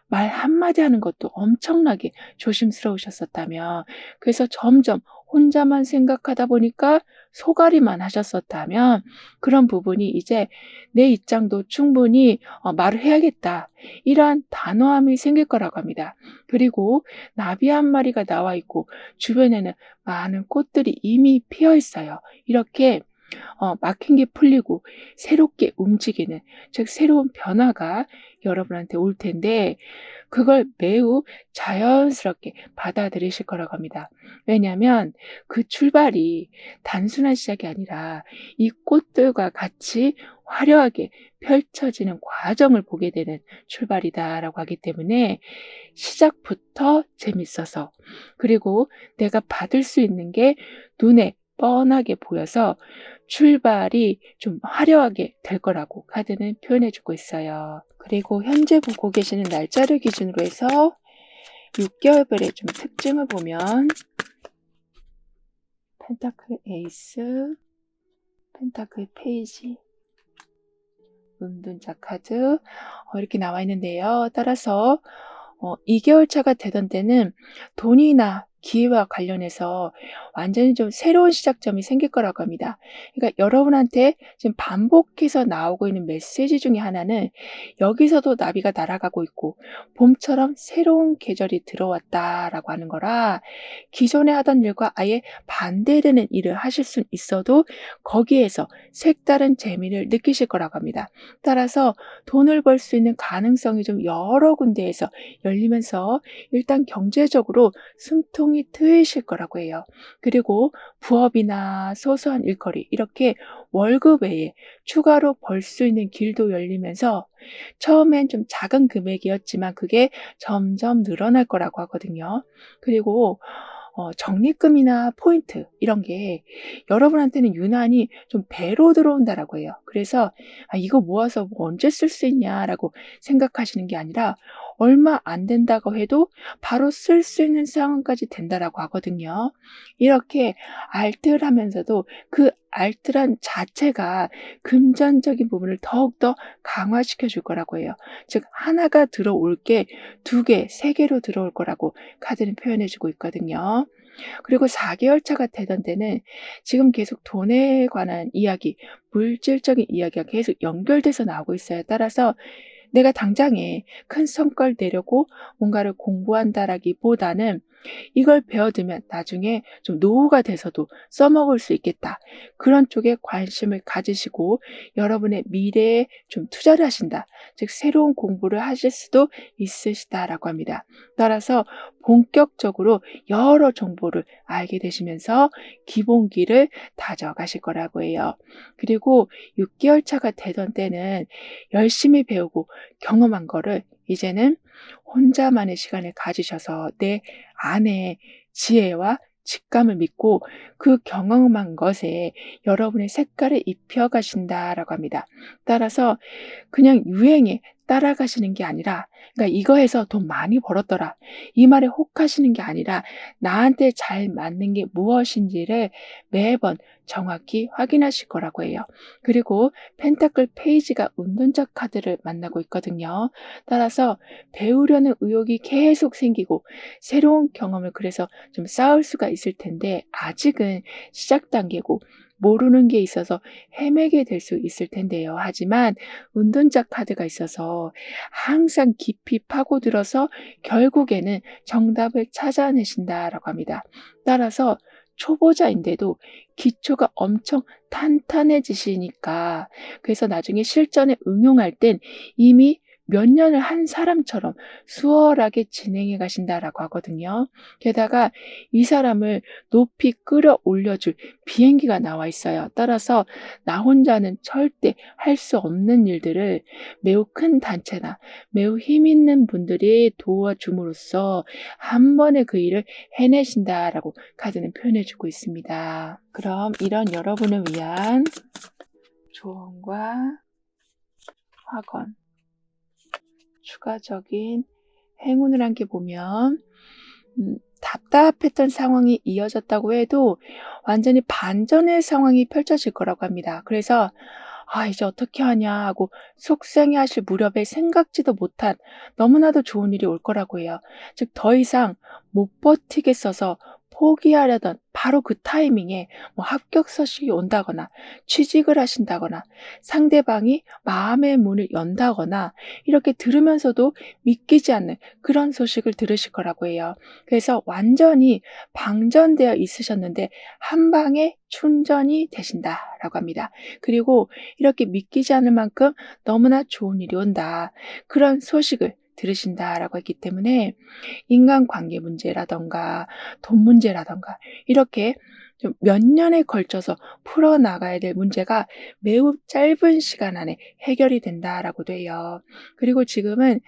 말 한마디 하는 것도 엄청나게 조심스러우셨었다면 그래서 점점 혼자만 생각하다 보니까 소갈이만 하셨었다면 그런 부분이 이제 '내 입장도 충분히 말을 해야겠다.' 이러한 단호함이 생길 거라고 합니다. 그리고 나비 한 마리가 나와 있고 주변에는 많은 꽃들이 이미 피어 있어요. 이렇게 막힌 게 풀리고 새롭게 움직이는 즉 새로운 변화가 여러분한테 올 텐데 그걸 매우 자연스럽게 받아들이실 거라고 합니다. 왜냐하면 그 출발이 단순한 시작이 아니라 이 꽃들과 같이 화려하게 펼쳐지는 과정을 보게 되는 출발이다라고 하기 때문에 시작부터 재밌어서 그리고 내가 받을 수 있는 게 눈에 뻔하게 보여서 출발이 좀 화려하게 될 거라고 카드는 표현해 주고 있어요. 그리고 현재 보고 계시는 날짜를 기준으로 해서 6개월별의 좀 특징을 보면 펜타클 에이스, 펜타클 페이지, 은둔자 카드 이렇게 나와 있는데요. 따라서 2개월 차가 되던 때는 돈이나 기회와 관련해서 완전히 좀 새로운 시작점이 생길 거라고 합니다. 그러니까 여러분한테 지금 반복해서 나오고 있는 메시지 중에 하나는 여기서도 나비가 날아가고 있고 봄처럼 새로운 계절이 들어왔다라고 하는 거라 기존에 하던 일과 아예 반대되는 일을 하실 수 있어도 거기에서 색다른 재미를 느끼실 거라고 합니다. 따라서 돈을 벌 수 있는 가능성이 좀 여러 군데에서 열리면서 일단 경제적으로 숨통이 트이실 거라고 해요. 그리고 부업이나 소소한 일거리 이렇게 월급 외에 추가로 벌 수 있는 길도 열리면서 처음엔 좀 작은 금액이었지만 그게 점점 늘어날 거라고 하거든요. 그리고 적립금이나 포인트 이런 게 여러분한테는 유난히 좀 배로 들어온다라고 해요. 그래서 '아 이거 모아서 뭐 언제 쓸 수 있냐.'라고 생각하시는 게 아니라 얼마 안 된다고 해도 바로 쓸 수 있는 상황까지 된다라고 하거든요. 이렇게 알뜰하면서도 그 알뜰한 자체가 금전적인 부분을 더욱더 강화시켜 줄 거라고 해요. 즉 하나가 들어올 게 2개, 3개로 들어올 거라고 카드는 표현해 주고 있거든요. 그리고 4개월 차가 되던 때는 지금 계속 돈에 관한 이야기, 물질적인 이야기가 계속 연결돼서 나오고 있어요. 따라서 내가 당장에 큰 성과를 내려고 뭔가를 공부한다라기보다는 이걸 배워두면 나중에 좀 노후가 돼서도 써먹을 수 있겠다. 그런 쪽에 관심을 가지시고 여러분의 미래에 좀 투자를 하신다. 즉 새로운 공부를 하실 수도 있으시다라고 합니다. 따라서 본격적으로 여러 정보를 알게 되시면서 기본기를 다져가실 거라고 해요. 그리고 6개월 차가 되던 때는 열심히 배우고 경험한 거를 이제는 혼자만의 시간을 가지셔서 내 안에 지혜와 직감을 믿고 그 경험한 것에 여러분의 색깔을 입혀 가신다라고 합니다. 따라서 그냥 유행에 따라가시는 게 아니라 그러니까 '이거 해서 돈 많이 벌었더라.' 이 말에 혹하시는 게 아니라 나한테 잘 맞는 게 무엇인지를 매번 정확히 확인하실 거라고 해요. 그리고 펜타클 페이지가 운둔자 카드를 만나고 있거든요. 따라서 배우려는 의욕이 계속 생기고 새로운 경험을 그래서 좀 쌓을 수가 있을 텐데 아직은 시작 단계고 모르는 게 있어서 헤매게 될 수 있을 텐데요. 하지만 운둔자 카드가 있어서 항상 깊이 파고들어서 결국에는 정답을 찾아내신다라고 합니다. 따라서 초보자인데도 기초가 엄청 탄탄해지시니까 그래서 나중에 실전에 응용할 땐 이미 몇 년을 한 사람처럼 수월하게 진행해 가신다라고 하거든요. 게다가 이 사람을 높이 끌어올려 줄 비행기가 나와 있어요. 따라서 나 혼자는 절대 할 수 없는 일들을 매우 큰 단체나 매우 힘 있는 분들이 도와줌으로써 한 번에 그 일을 해내신다라고 카드는 표현해 주고 있습니다. 그럼 이런 여러분을 위한 조언과 확언, 추가적인 행운을 함께 보면 답답했던 상황이 이어졌다고 해도 완전히 반전의 상황이 펼쳐질 거라고 합니다. 그래서 '아 이제 어떻게 하냐.' 하고 속상해하실 무렵에 생각지도 못한 너무나도 좋은 일이 올 거라고 해요. 즉 더 이상 못 버티겠어서 포기하려던 바로 그 타이밍에 뭐 합격 소식이 온다거나 취직을 하신다거나 상대방이 마음의 문을 연다거나 이렇게 들으면서도 믿기지 않는 그런 소식을 들으실 거라고 해요. 그래서 완전히 방전되어 있으셨는데 한 방에 충전이 되신다라고 합니다. 그리고 이렇게 믿기지 않을 만큼 너무나 좋은 일이 온다. 그런 소식을 들으신다라고 했기 때문에 인간관계 문제라든가 돈 문제라든가 이렇게 좀 몇 년에 걸쳐서 풀어나가야 될 문제가 매우 짧은 시간 안에 해결이 된다라고도 해요. 그리고 지금은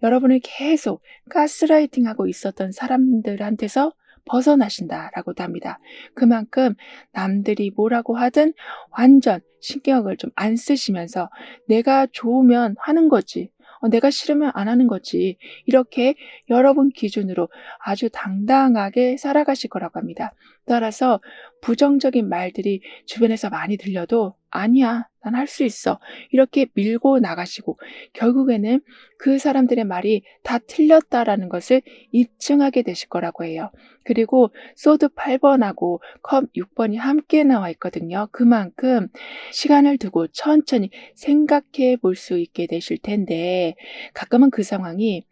여러분을 계속 가스라이팅하고 있었던 사람들한테서 벗어나신다라고도 합니다. 그만큼 남들이 뭐라고 하든 완전 신경을 좀 안 쓰시면서 내가 좋으면 하는 거지. 내가 싫으면 안 하는 거지. 이렇게 여러분 기준으로 아주 당당하게 살아가실 거라고 합니다. 따라서 부정적인 말들이 주변에서 많이 들려도 아니야, 난 할 수 있어. 이렇게 밀고 나가시고 결국에는 그 사람들의 말이 다 틀렸다라는 것을 입증하게 되실 거라고 해요. 그리고 소드 8번하고 컵 6번이 함께 나와 있거든요. 그만큼 시간을 두고 천천히 생각해 볼 수 있게 되실 텐데 가끔은 그 상황이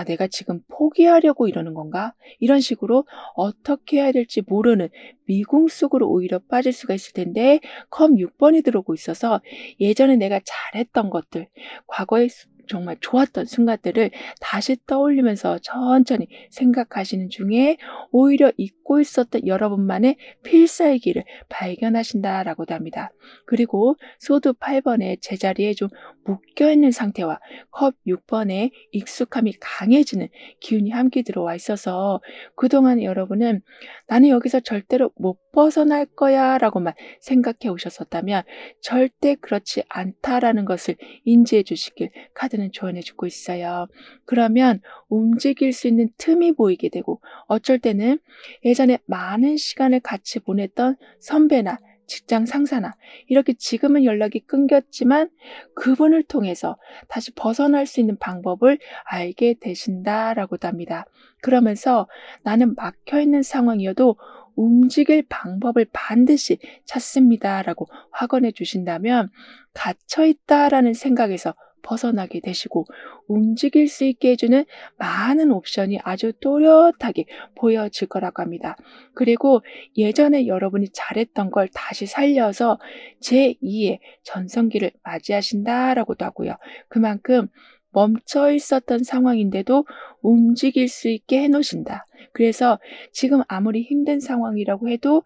내가 지금 포기하려고 이러는 건가? 이런 식으로 어떻게 해야 될지 모르는 미궁 속으로 오히려 빠질 수가 있을 텐데 컵 6번이 들어오고 있어서 예전에 내가 잘했던 것들, 과거에 정말 좋았던 순간들을 다시 떠올리면서 천천히 생각하시는 중에 오히려 잊고 있었던 여러분만의 필살기를 발견하신다라고도 합니다. 그리고 소드 8번의 제자리에 좀 묶여있는 상태와 컵 6번의 익숙함이 강해지는 기운이 함께 들어와 있어서 그동안 여러분은 나는 여기서 절대로 못 벗어날 거야 라고만 생각해 오셨었다면 절대 그렇지 않다라는 것을 인지해 주시길 카드는 조언해 주고 있어요. 그러면 움직일 수 있는 틈이 보이게 되고 어쩔 때는 예전에 많은 시간을 같이 보냈던 선배나 직장 상사나 이렇게 지금은 연락이 끊겼지만 그분을 통해서 다시 벗어날 수 있는 방법을 알게 되신다라고도 합니다. 그러면서 나는 막혀 있는 상황이어도 움직일 방법을 반드시 찾습니다라고 확언해 주신다면 갇혀 있다라는 생각에서 벗어나게 되시고 움직일 수 있게 해주는 많은 옵션이 아주 또렷하게 보여질 거라고 합니다. 그리고 예전에 여러분이 잘했던 걸 다시 살려서 제2의 전성기를 맞이하신다라고도 하고요. 그만큼 멈춰 있었던 상황인데도 움직일 수 있게 해놓으신다. 그래서 지금 아무리 힘든 상황이라고 해도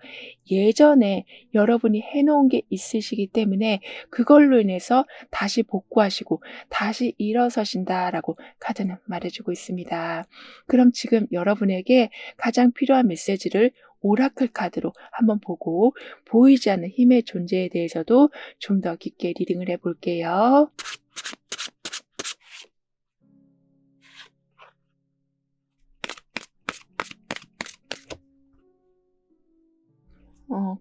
예전에 여러분이 해놓은 게 있으시기 때문에 그걸로 인해서 다시 복구하시고 다시 일어서신다라고 카드는 말해주고 있습니다. 그럼 지금 여러분에게 가장 필요한 메시지를 오라클 카드로 한번 보고 보이지 않는 힘의 존재에 대해서도 좀 더 깊게 리딩을 해볼게요.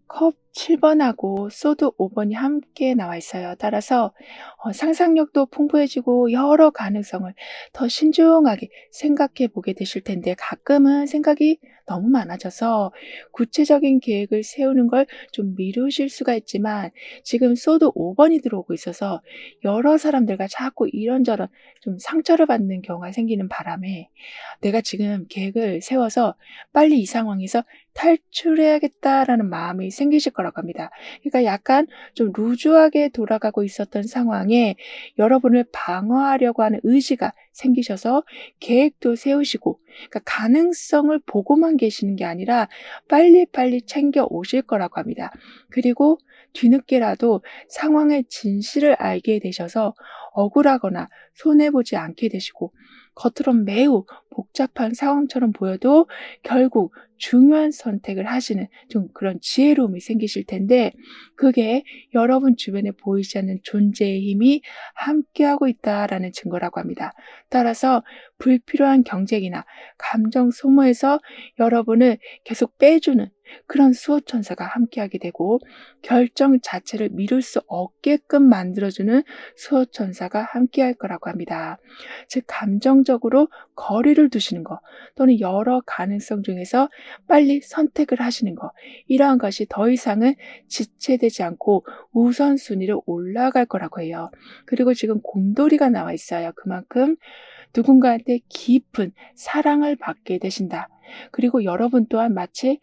컵 7번하고 소드 5번이 함께 나와 있어요. 따라서 상상력도 풍부해지고 여러 가능성을 더 신중하게 생각해 보게 되실 텐데 가끔은 생각이 너무 많아져서 구체적인 계획을 세우는 걸 좀 미루실 수가 있지만 지금 소드 5번이 들어오고 있어서 여러 사람들과 자꾸 이런저런 좀 상처를 받는 경우가 생기는 바람에 내가 지금 계획을 세워서 빨리 이 상황에서 탈출해야겠다라는 마음이 생기실 거라고 합니다. 그러니까 약간 좀 루즈하게 돌아가고 있었던 상황에 여러분을 방어하려고 하는 의지가 생기셔서 계획도 세우시고 그러니까 가능성을 보고만 계시는 게 아니라 빨리빨리 챙겨 오실 거라고 합니다. 그리고 뒤늦게라도 상황의 진실을 알게 되셔서 억울하거나 손해보지 않게 되시고 겉으론 매우 복잡한 상황처럼 보여도 결국 중요한 선택을 하시는 좀 그런 지혜로움이 생기실 텐데 그게 여러분 주변에 보이지 않는 존재의 힘이 함께하고 있다라는 증거라고 합니다. 따라서 불필요한 경쟁이나 감정 소모에서 여러분을 계속 빼주는 그런 수호천사가 함께하게 되고 결정 자체를 미룰 수 없게끔 만들어주는 수호천사가 함께할 거라고 합니다. 즉 감정적으로 거리를 두시는 것 또는 여러 가능성 중에서 빨리 선택을 하시는 것 이러한 것이 더 이상은 지체되지 않고 우선순위로 올라갈 거라고 해요. 그리고 지금 곰돌이가 나와 있어요. 그만큼 누군가한테 깊은 사랑을 받게 되신다. 그리고 여러분 또한 마치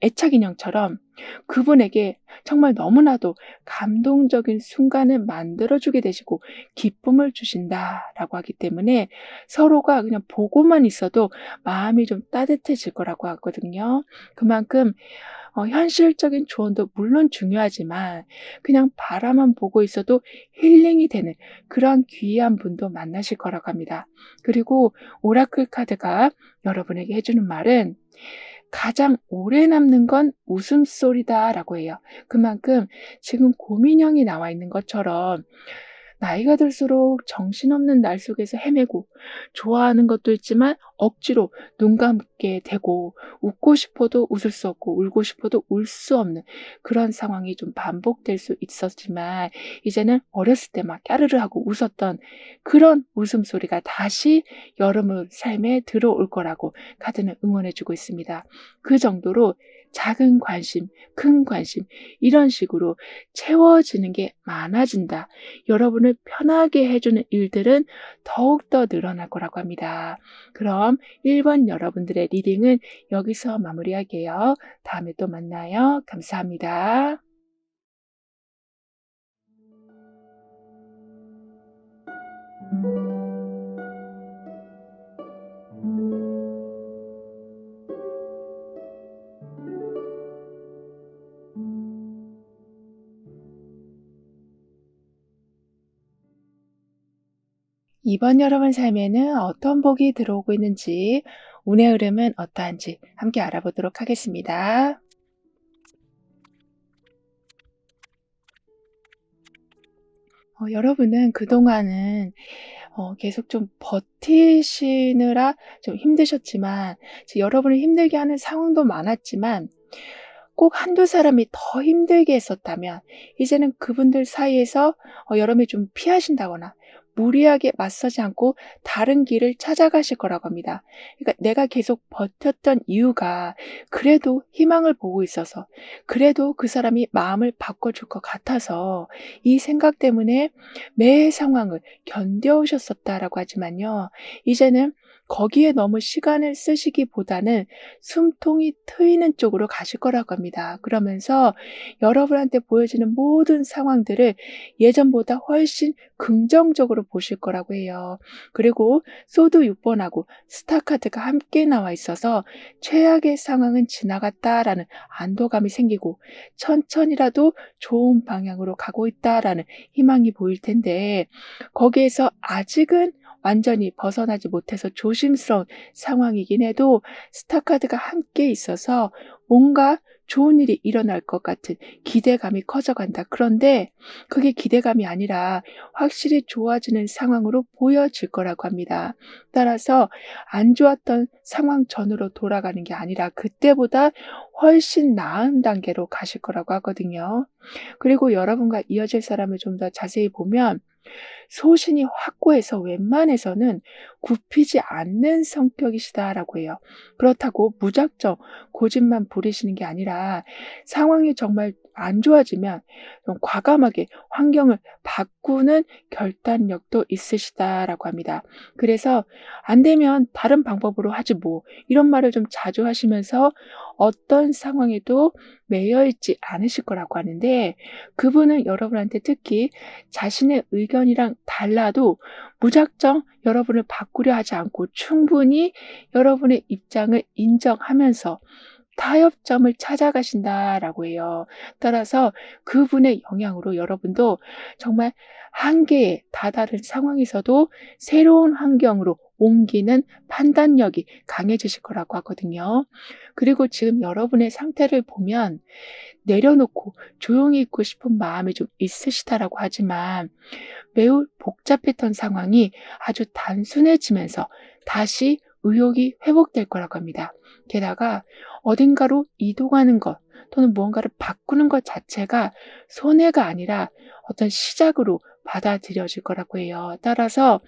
애착 인형처럼 그분에게 정말 너무나도 감동적인 순간을 만들어주게 되시고 기쁨을 주신다라고 하기 때문에 서로가 그냥 보고만 있어도 마음이 좀 따뜻해질 거라고 하거든요. 그만큼 현실적인 조언도 물론 중요하지만 그냥 바라만 보고 있어도 힐링이 되는 그런 귀한 분도 만나실 거라고 합니다. 그리고 오라클 카드가 여러분에게 해주는 말은 가장 오래 남는 건 웃음소리다라고 해요. 그만큼 지금 고민형이 나와 있는 것처럼 나이가 들수록 정신없는 날 속에서 헤매고 좋아하는 것도 있지만 억지로 눈 감게 되고 웃고 싶어도 웃을 수 없고 울고 싶어도 울 수 없는 그런 상황이 좀 반복될 수 있었지만 이제는 어렸을 때 막 까르르 하고 웃었던 그런 웃음소리가 다시 여러분 삶에 들어올 거라고 카드는 응원해 주고 있습니다. 그 정도로 작은 관심, 큰 관심 이런 식으로 채워지는 게 많아진다. 여러분을 편하게 해주는 일들은 더욱더 늘어날 거라고 합니다. 그럼 1번 여러분들의 리딩은 여기서 마무리할게요. 다음에 또 만나요. 감사합니다. 이번 여러분 삶에는 어떤 복이 들어오고 있는지, 운의 흐름은 어떠한지 함께 알아보도록 하겠습니다. 여러분은 그동안은 계속 좀 버티시느라 좀 힘드셨지만, 여러분을 힘들게 하는 상황도 많았지만, 꼭 한두 사람이 더 힘들게 했었다면 이제는 그분들 사이에서 여러분이 좀 피하신다거나 무리하게 맞서지 않고 다른 길을 찾아가실 거라고 합니다. 그러니까 내가 계속 버텼던 이유가 그래도 희망을 보고 있어서 그래도 그 사람이 마음을 바꿔줄 것 같아서 이 생각 때문에 매 상황을 견뎌오셨었다라고 하지만요. 이제는 거기에 너무 시간을 쓰시기보다는 숨통이 트이는 쪽으로 가실 거라고 합니다. 그러면서 여러분한테 보여지는 모든 상황들을 예전보다 훨씬 긍정적으로 보실 거라고 해요. 그리고 소드 6번하고 스타 카드가 함께 나와 있어서 최악의 상황은 지나갔다라는 안도감이 생기고 천천히라도 좋은 방향으로 가고 있다라는 희망이 보일 텐데 거기에서 아직은 완전히 벗어나지 못해서 조심스러운 상황이긴 해도 스타카드가 함께 있어서 뭔가 좋은 일이 일어날 것 같은 기대감이 커져간다. 그런데 그게 기대감이 아니라 확실히 좋아지는 상황으로 보여질 거라고 합니다. 따라서 안 좋았던 상황 전으로 돌아가는 게 아니라 그때보다 훨씬 나은 단계로 가실 거라고 하거든요. 그리고 여러분과 이어질 사람을 좀 더 자세히 보면 소신이 확고해서 웬만해서는 굽히지 않는 성격이시다라고 해요. 그렇다고 무작정 고집만 부리시는 게 아니라 상황이 정말 안 좋아지면 좀 과감하게 환경을 바꾸는 결단력도 있으시다라고 합니다. 그래서 안 되면 다른 방법으로 하지 뭐 이런 말을 좀 자주 하시면서 어떤 상황에도 매여 있지 않으실 거라고 하는데 그분은 여러분한테 특히 자신의 의견이랑 달라도 무작정 여러분을 바꾸려 하지 않고 충분히 여러분의 입장을 인정하면서 타협점을 찾아가신다라고 해요. 따라서 그분의 영향으로 여러분도 정말 한계에 다다른 상황에서도 새로운 환경으로 옮기는 판단력이 강해지실 거라고 하거든요. 그리고 지금 여러분의 상태를 보면 내려놓고 조용히 있고 싶은 마음이 좀 있으시다라고 하지만 매우 복잡했던 상황이 아주 단순해지면서 다시 의욕이 회복될 거라고 합니다. 게다가 어딘가로 이동하는 것 또는 무언가를 바꾸는 것 자체가 손해가 아니라 어떤 시작으로 받아들여질 거라고 해요. 따라서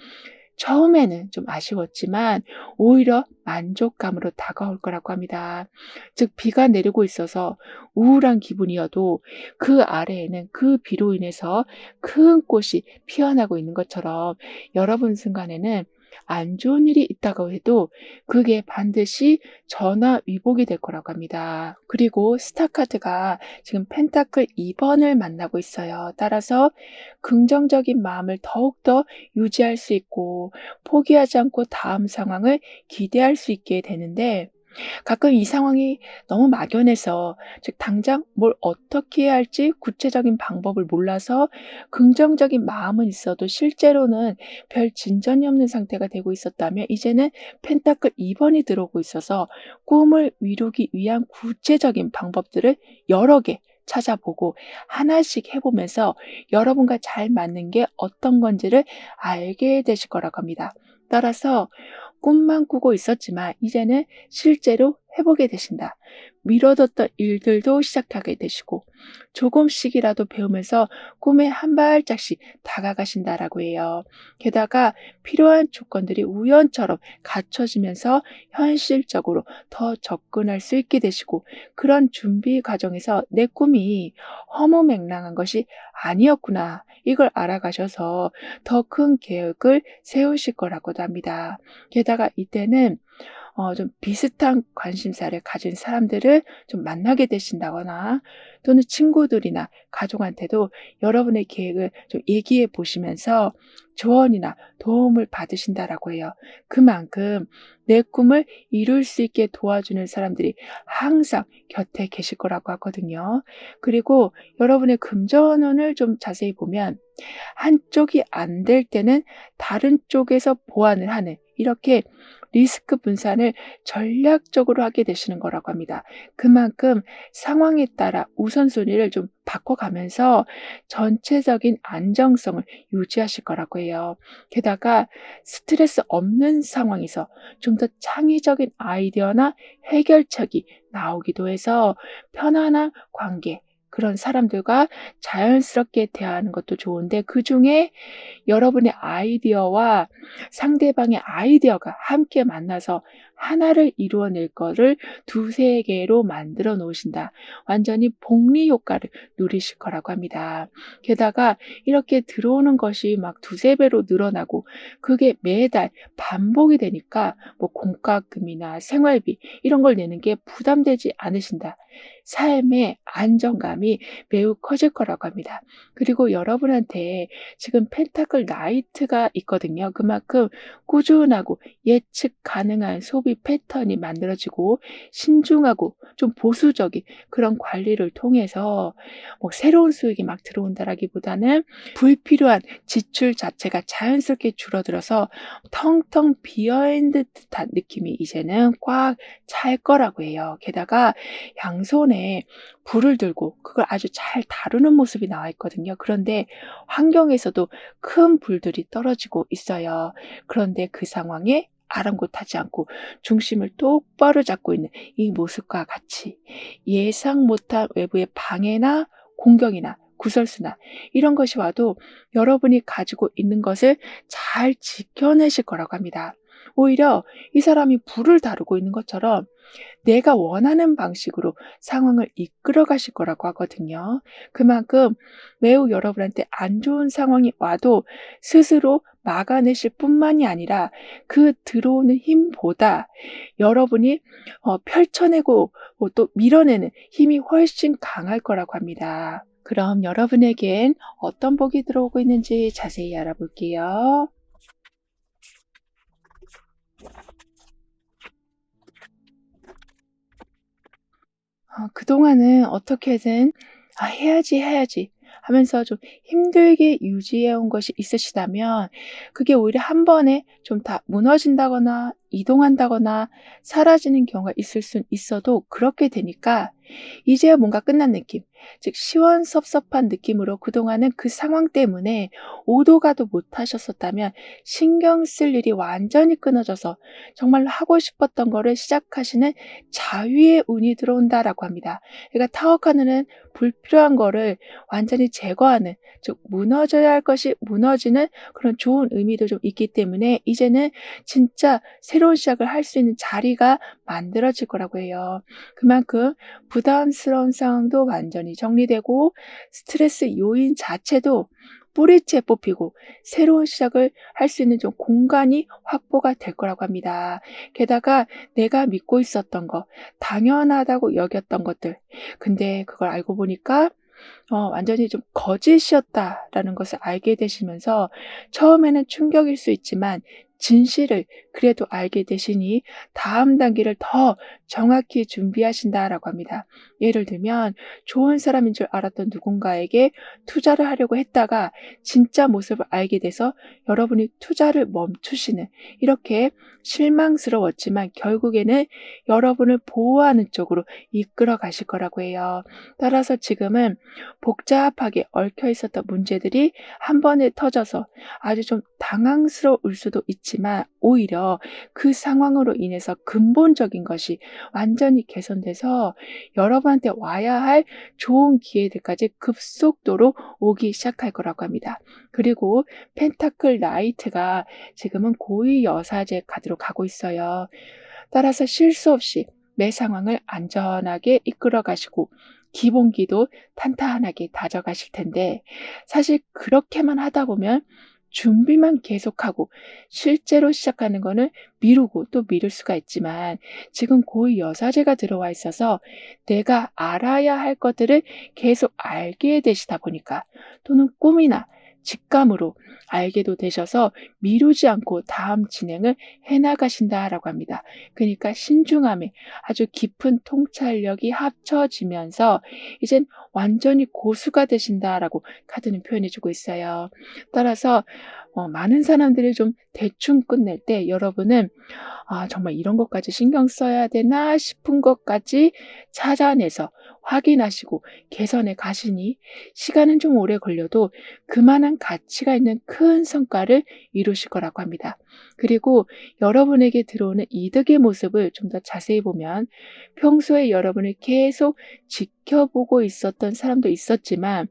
처음에는 좀 아쉬웠지만 오히려 만족감으로 다가올 거라고 합니다. 즉 비가 내리고 있어서 우울한 기분이어도 그 아래에는 그 비로 인해서 큰 꽃이 피어나고 있는 것처럼 여러분 순간에는 안 좋은 일이 있다고 해도 그게 반드시 전화위복이 될 거라고 합니다. 그리고 스타카드가 지금 펜타클 2번을 만나고 있어요. 따라서 긍정적인 마음을 더욱더 유지할 수 있고 포기하지 않고 다음 상황을 기대할 수 있게 되는데 가끔 이 상황이 너무 막연해서, 즉 당장 뭘 어떻게 해야 할지 구체적인 방법을 몰라서 긍정적인 마음은 있어도 실제로는 별 진전이 없는 상태가 되고 있었다면, 이제는 펜타클 2번이 들어오고 있어서 꿈을 이루기 위한 구체적인 방법들을 여러 개 찾아보고 하나씩 해보면서 여러분과 잘 맞는 게 어떤 건지를 알게 되실 거라고 합니다. 따라서 꿈만 꾸고 있었지만 이제는 실제로 해보게 되신다. 미뤄뒀던 일들도 시작하게 되시고 조금씩이라도 배우면서 꿈에 한 발짝씩 다가가신다라고 해요. 게다가 필요한 조건들이 우연처럼 갖춰지면서 현실적으로 더 접근할 수 있게 되시고, 그런 준비 과정에서 내 꿈이 허무맹랑한 것이 아니었구나, 이걸 알아가셔서 더 큰 계획을 세우실 거라고도 합니다. 게다가 이때는 좀 비슷한 관심사를 가진 사람들을 좀 만나게 되신다거나, 또는 친구들이나 가족한테도 여러분의 계획을 좀 얘기해 보시면서 조언이나 도움을 받으신다라고 해요. 그만큼 내 꿈을 이룰 수 있게 도와주는 사람들이 항상 곁에 계실 거라고 하거든요. 그리고 여러분의 금전운을 좀 자세히 보면, 한쪽이 안 될 때는 다른 쪽에서 보완을 하는, 이렇게 리스크 분산을 전략적으로 하게 되시는 거라고 합니다. 그만큼 상황에 따라 우선순위를 좀 바꿔가면서 전체적인 안정성을 유지하실 거라고 해요. 게다가 스트레스 없는 상황에서 좀 더 창의적인 아이디어나 해결책이 나오기도 해서 편안한 관계, 그런 사람들과 자연스럽게 대화하는 것도 좋은데, 그중에 여러분의 아이디어와 상대방의 아이디어가 함께 만나서 하나를 이루어낼 거를 두세 개로 만들어 놓으신다. 완전히 복리 효과를 누리실 거라고 합니다. 게다가 이렇게 들어오는 것이 막 두세 배로 늘어나고 그게 매달 반복이 되니까 뭐 공과금이나 생활비 이런 걸 내는 게 부담되지 않으신다. 삶의 안정감이 매우 커질 거라고 합니다. 그리고 여러분한테 지금 펜타클 나이트가 있거든요. 그만큼 꾸준하고 예측 가능한 소비 패턴이 만들어지고 신중하고 좀 보수적인 그런 관리를 통해서 뭐 새로운 수익이 막 들어온다라기보다는 불필요한 지출 자체가 자연스럽게 줄어들어서 텅텅 비어있는 듯한 느낌이 이제는 꽉 찰 거라고 해요. 게다가 양손에 불을 들고 그걸 아주 잘 다루는 모습이 나와 있거든요. 그런데 환경에서도 큰 불들이 떨어지고 있어요. 그런데 그 상황에 아랑곳하지 않고 중심을 똑바로 잡고 있는 이 모습과 같이 예상 못한 외부의 방해나 공격이나 구설수나 이런 것이 와도 여러분이 가지고 있는 것을 잘 지켜내실 거라고 합니다. 오히려 이 사람이 불을 다루고 있는 것처럼 내가 원하는 방식으로 상황을 이끌어 가실 거라고 하거든요. 그만큼 매우 여러분한테 안 좋은 상황이 와도 스스로 막아내실 뿐만이 아니라 그 들어오는 힘보다 여러분이 펼쳐내고 또 밀어내는 힘이 훨씬 강할 거라고 합니다. 그럼 여러분에겐 어떤 복이 들어오고 있는지 자세히 알아볼게요. 그동안은 어떻게든 '아 해야지.' 하면서 좀 힘들게 유지해 온 것이 있으시다면, 그게 오히려 한 번에 좀 다 무너진다거나 이동한다거나 사라지는 경우가 있을 순 있어도, 그렇게 되니까 이제야 뭔가 끝난 느낌, 즉 시원섭섭한 느낌으로 그동안은 그 상황 때문에 오도 가도 못하셨었다면, 신경 쓸 일이 완전히 끊어져서 정말로 하고 싶었던 거를 시작하시는 자유의 운이 들어온다라고 합니다. 그러니까 타워카누는 불필요한 거를 완전히 제거하는, 즉 무너져야 할 것이 무너지는 그런 좋은 의미도 좀 있기 때문에, 이제는 진짜 새로운 시작을 할 수 있는 자리가 만들어질 거라고 해요. 그만큼 부담스러운 상황도 완전히 정리되고 스트레스 요인 자체도 뿌리째 뽑히고 새로운 시작을 할 수 있는 좀 공간이 확보가 될 거라고 합니다. 게다가 내가 믿고 있었던 거, 당연하다고 여겼던 것들, 근데 그걸 알고 보니까 완전히 좀 거짓이었다라는 것을 알게 되시면서 처음에는 충격일 수 있지만 진실을 그래도 알게 되시니 다음 단계를 더 정확히 준비하신다라고 합니다. 예를 들면 좋은 사람인 줄 알았던 누군가에게 투자를 하려고 했다가 진짜 모습을 알게 돼서 여러분이 투자를 멈추시는, 이렇게 실망스러웠지만 결국에는 여러분을 보호하는 쪽으로 이끌어 가실 거라고 해요. 따라서 지금은 복잡하게 얽혀 있었던 문제들이 한 번에 터져서 아주 좀 당황스러울 수도 있지만, 오히려 그 상황으로 인해서 근본적인 것이 완전히 개선돼서 여러분한테 와야 할 좋은 기회들까지 급속도로 오기 시작할 거라고 합니다. 그리고 펜타클 나이트가 지금은 고위 여사제 카드로 가고 있어요. 따라서 실수 없이 매 상황을 안전하게 이끌어 가시고 기본기도 탄탄하게 다져가실 텐데, 사실 그렇게만 하다 보면 준비만 계속하고 실제로 시작하는 거는 미루고 또 미룰 수가 있지만, 지금 고위 여사제가 들어와 있어서 내가 알아야 할 것들을 계속 알게 되시다 보니까, 또는 꿈이나 직감으로 알게도 되셔서 미루지 않고 다음 진행을 해나가신다라고 합니다. 그러니까 신중함에 아주 깊은 통찰력이 합쳐지면서 이젠 완전히 고수가 되신다라고 카드는 표현해주고 있어요. 따라서 많은 사람들이 좀 대충 끝낼 때 여러분은 정말 이런 것까지 신경 써야 되나 싶은 것까지 찾아내서 확인하시고 개선해 가시니 시간은 좀 오래 걸려도 그만한 가치가 있는 큰 성과를 이루실 거라고 합니다. 그리고 여러분에게 들어오는 이득의 모습을 좀 더 자세히 보면, 평소에 여러분을 계속 지켜보고 있었던 사람도 있었지만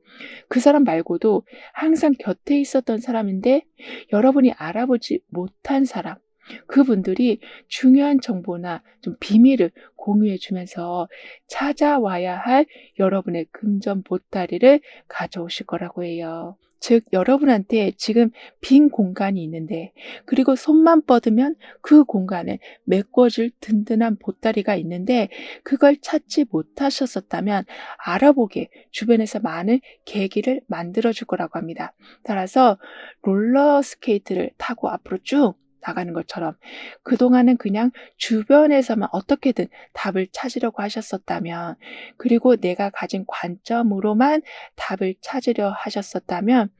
그 사람 말고도 항상 곁에 있었던 사람인데 여러분이 알아보지 못한 사람, 그분들이 중요한 정보나 좀 비밀을 공유해 주면서 찾아와야 할 여러분의 금전 보따리를 가져오실 거라고 해요. 즉, 여러분한테 지금 빈 공간이 있는데, 그리고 손만 뻗으면 그 공간에 메꿔줄 든든한 보따리가 있는데, 그걸 찾지 못하셨었다면 알아보게 주변에서 많은 계기를 만들어 줄 거라고 합니다. 따라서 롤러 스케이트를 타고 앞으로 쭉 나가는 것처럼, 그동안은 그냥 주변에서만 어떻게든 답을 찾으려고 하셨었다면, 그리고 내가 가진 관점으로만 답을 찾으려 하셨었다면,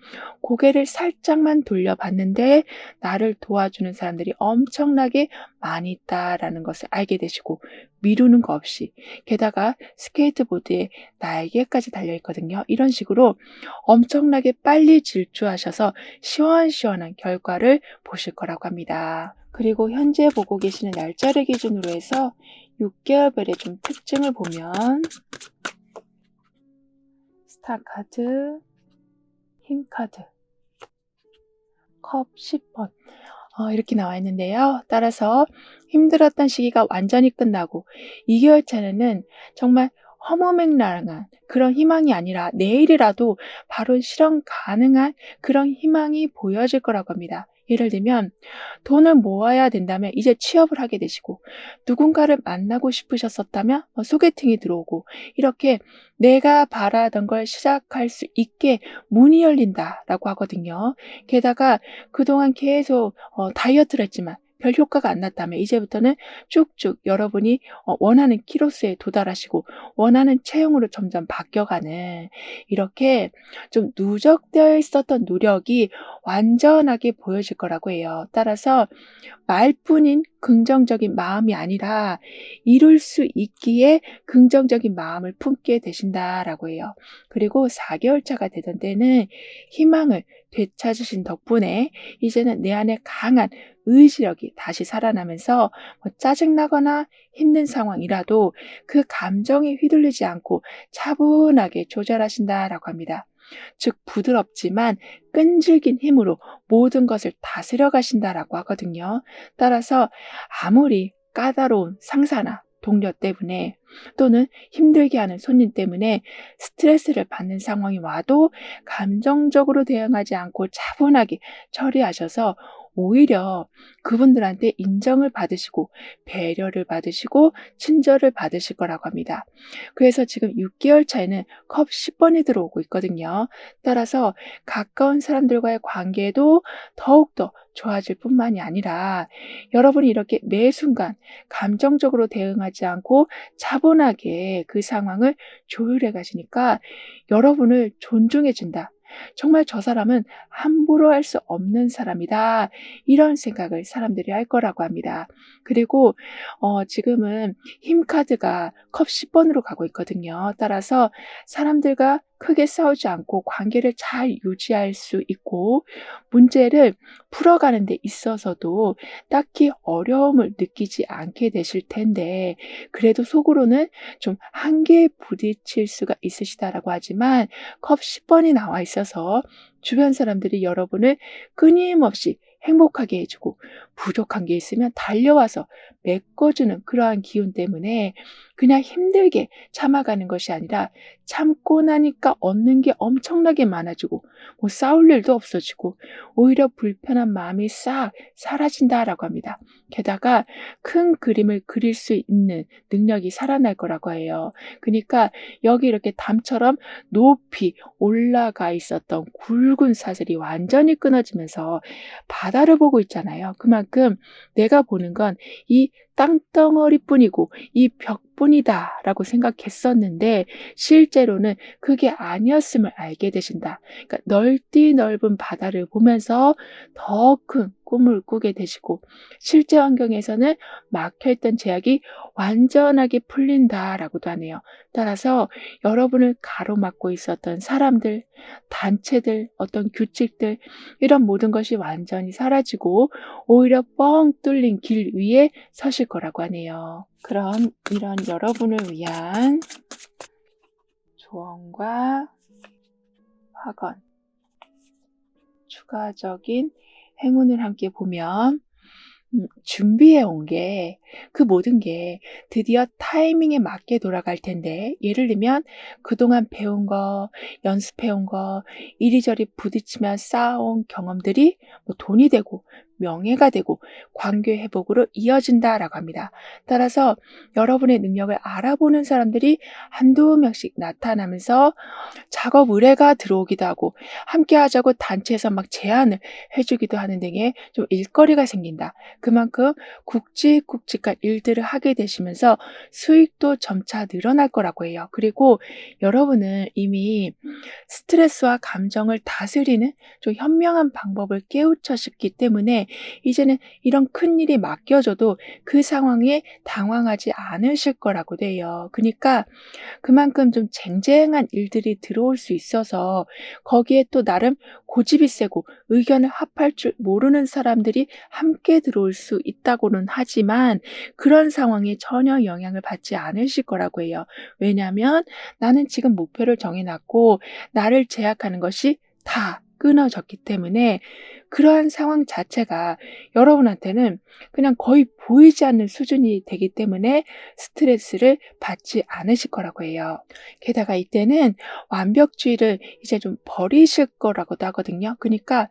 고개를 살짝만 돌려봤는데 나를 도와주는 사람들이 엄청나게 많이 있다라는 것을 알게 되시고, 미루는 거 없이, 게다가 스케이트보드에 날개까지 달려있거든요. 이런 식으로 엄청나게 빨리 질주하셔서 시원시원한 결과를 보실 거라고 합니다. 그리고 현재 보고 계시는 날짜를 기준으로 해서 6개월별의 좀 특징을 보면, 스타 카드, 힘 카드, 컵 10번 이렇게 나와 있는데요. 따라서 힘들었던 시기가 완전히 끝나고 2개월 차에는 정말 허무맹랑한 그런 희망이 아니라 내일이라도 바로 실현 가능한 그런 희망이 보여질 거라고 합니다. 예를 들면 돈을 모아야 된다면 이제 취업을 하게 되시고, 누군가를 만나고 싶으셨었다면 소개팅이 들어오고, 이렇게 내가 바라던 걸 시작할 수 있게 문이 열린다라고 하거든요. 게다가 그동안 계속 다이어트를 했지만 별 효과가 안 났다면 이제부터는 쭉쭉 여러분이 원하는 키로수에 도달하시고 원하는 체형으로 점점 바뀌어가는, 이렇게 좀 누적되어 있었던 노력이 완전하게 보여질 거라고 해요. 따라서 말뿐인 긍정적인 마음이 아니라 이룰 수 있기에 긍정적인 마음을 품게 되신다라고 해요. 그리고 4개월 차가 되던 때는 희망을 되찾으신 덕분에 이제는 내 안에 강한 의지력이 다시 살아나면서 짜증나거나 힘든 상황이라도 그 감정에 휘둘리지 않고 차분하게 조절하신다라고 합니다. 즉, 부드럽지만 끈질긴 힘으로 모든 것을 다스려 가신다라고 하거든요. 따라서 아무리 까다로운 상사나 동료 때문에, 또는 힘들게 하는 손님 때문에 스트레스를 받는 상황이 와도 감정적으로 대응하지 않고 차분하게 처리하셔서 오히려 그분들한테 인정을 받으시고 배려를 받으시고 친절을 받으실 거라고 합니다. 그래서 지금 6개월 차에는 컵 10번이 들어오고 있거든요. 따라서 가까운 사람들과의 관계도 더욱더 좋아질 뿐만이 아니라 여러분이 이렇게 매 순간 감정적으로 대응하지 않고 차분하게 그 상황을 조율해 가시니까 여러분을 존중해 준다. 정말 '저 사람은 함부로 할 수 없는 사람이다.' 이런 생각을 사람들이 할 거라고 합니다. 그리고 지금은 힘 카드가 컵 10번으로 가고 있거든요. 따라서 사람들과 크게 싸우지 않고 관계를 잘 유지할 수 있고 문제를 풀어가는 데 있어서도 딱히 어려움을 느끼지 않게 되실 텐데 그래도 속으로는 좀 한계에 부딪힐 수가 있으시다라고 하지만 컵 10번이 나와 있어서 주변 사람들이 여러분을 끊임없이 행복하게 해 주고 부족한 게 있으면 달려와서 메꿔주는 그러한 기운 때문에 그냥 힘들게 참아가는 것이 아니라 참고 나니까 얻는 게 엄청나게 많아지고 뭐 싸울 일도 없어지고 오히려 불편한 마음이 싹 사라진다라고 합니다. 게다가 큰 그림을 그릴 수 있는 능력이 살아날 거라고 해요. 그러니까 여기 이렇게 담처럼 높이 올라가 있었던 굵은 사슬이 완전히 끊어지면서 바다를 보고 있잖아요. 그만큼 내가 보는 건 이 땅덩어리뿐이고 이 벽뿐이다라고 생각했었는데 실제로는 그게 아니었음을 알게 되신다. 그러니까 넓디 넓은 바다를 보면서 더 큰 꿈을 꾸게 되시고 실제 환경에서는 막혀있던 제약이 완전하게 풀린다라고도 하네요. 따라서 여러분을 가로막고 있었던 사람들, 단체들, 어떤 규칙들 이런 모든 것이 완전히 사라지고 오히려 뻥 뚫린 길 위에 서실 거라고 하네요. 그럼 이런 여러분을 위한 조언과 확언, 추가적인 행운을 함께 보면 준비해 온 게 그 모든 게 드디어 타이밍에 맞게 돌아갈 텐데 예를 들면 그동안 배운 거, 연습해 온 거, 이리저리 부딪히며 쌓아온 경험들이 뭐 돈이 되고 명예가 되고 관계 회복으로 이어진다라고 합니다. 따라서 여러분의 능력을 알아보는 사람들이 한두 명씩 나타나면서 작업 의뢰가 들어오기도 하고 함께 하자고 단체에서 막 제안을 해 주기도 하는 등의 좀 일거리가 생긴다. 그만큼 굵직굵직한 일들을 하게 되시면서 수익도 점차 늘어날 거라고 해요. 그리고 여러분은 이미 스트레스와 감정을 다스리는 좀 현명한 방법을 깨우쳐셨기 때문에 이제는 이런 큰일이 맡겨져도 그 상황에 당황하지 않으실 거라고 돼요. 그러니까 그만큼 좀 쟁쟁한 일들이 들어올 수 있어서 거기에 또 나름 고집이 세고 의견을 합할 줄 모르는 사람들이 함께 들어올 수 있다고는 하지만 그런 상황에 전혀 영향을 받지 않으실 거라고 해요. 왜냐하면 나는 지금 목표를 정해놨고 나를 제약하는 것이 다 끊어졌기 때문에 그러한 상황 자체가 여러분한테는 그냥 거의 보이지 않는 수준이 되기 때문에 스트레스를 받지 않으실 거라고 해요. 게다가 이때는 완벽주의를 이제 좀 버리실 거라고도 하거든요. 그러니까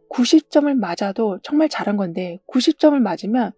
90점을 맞아도 정말 잘한 건데 90점을 맞으면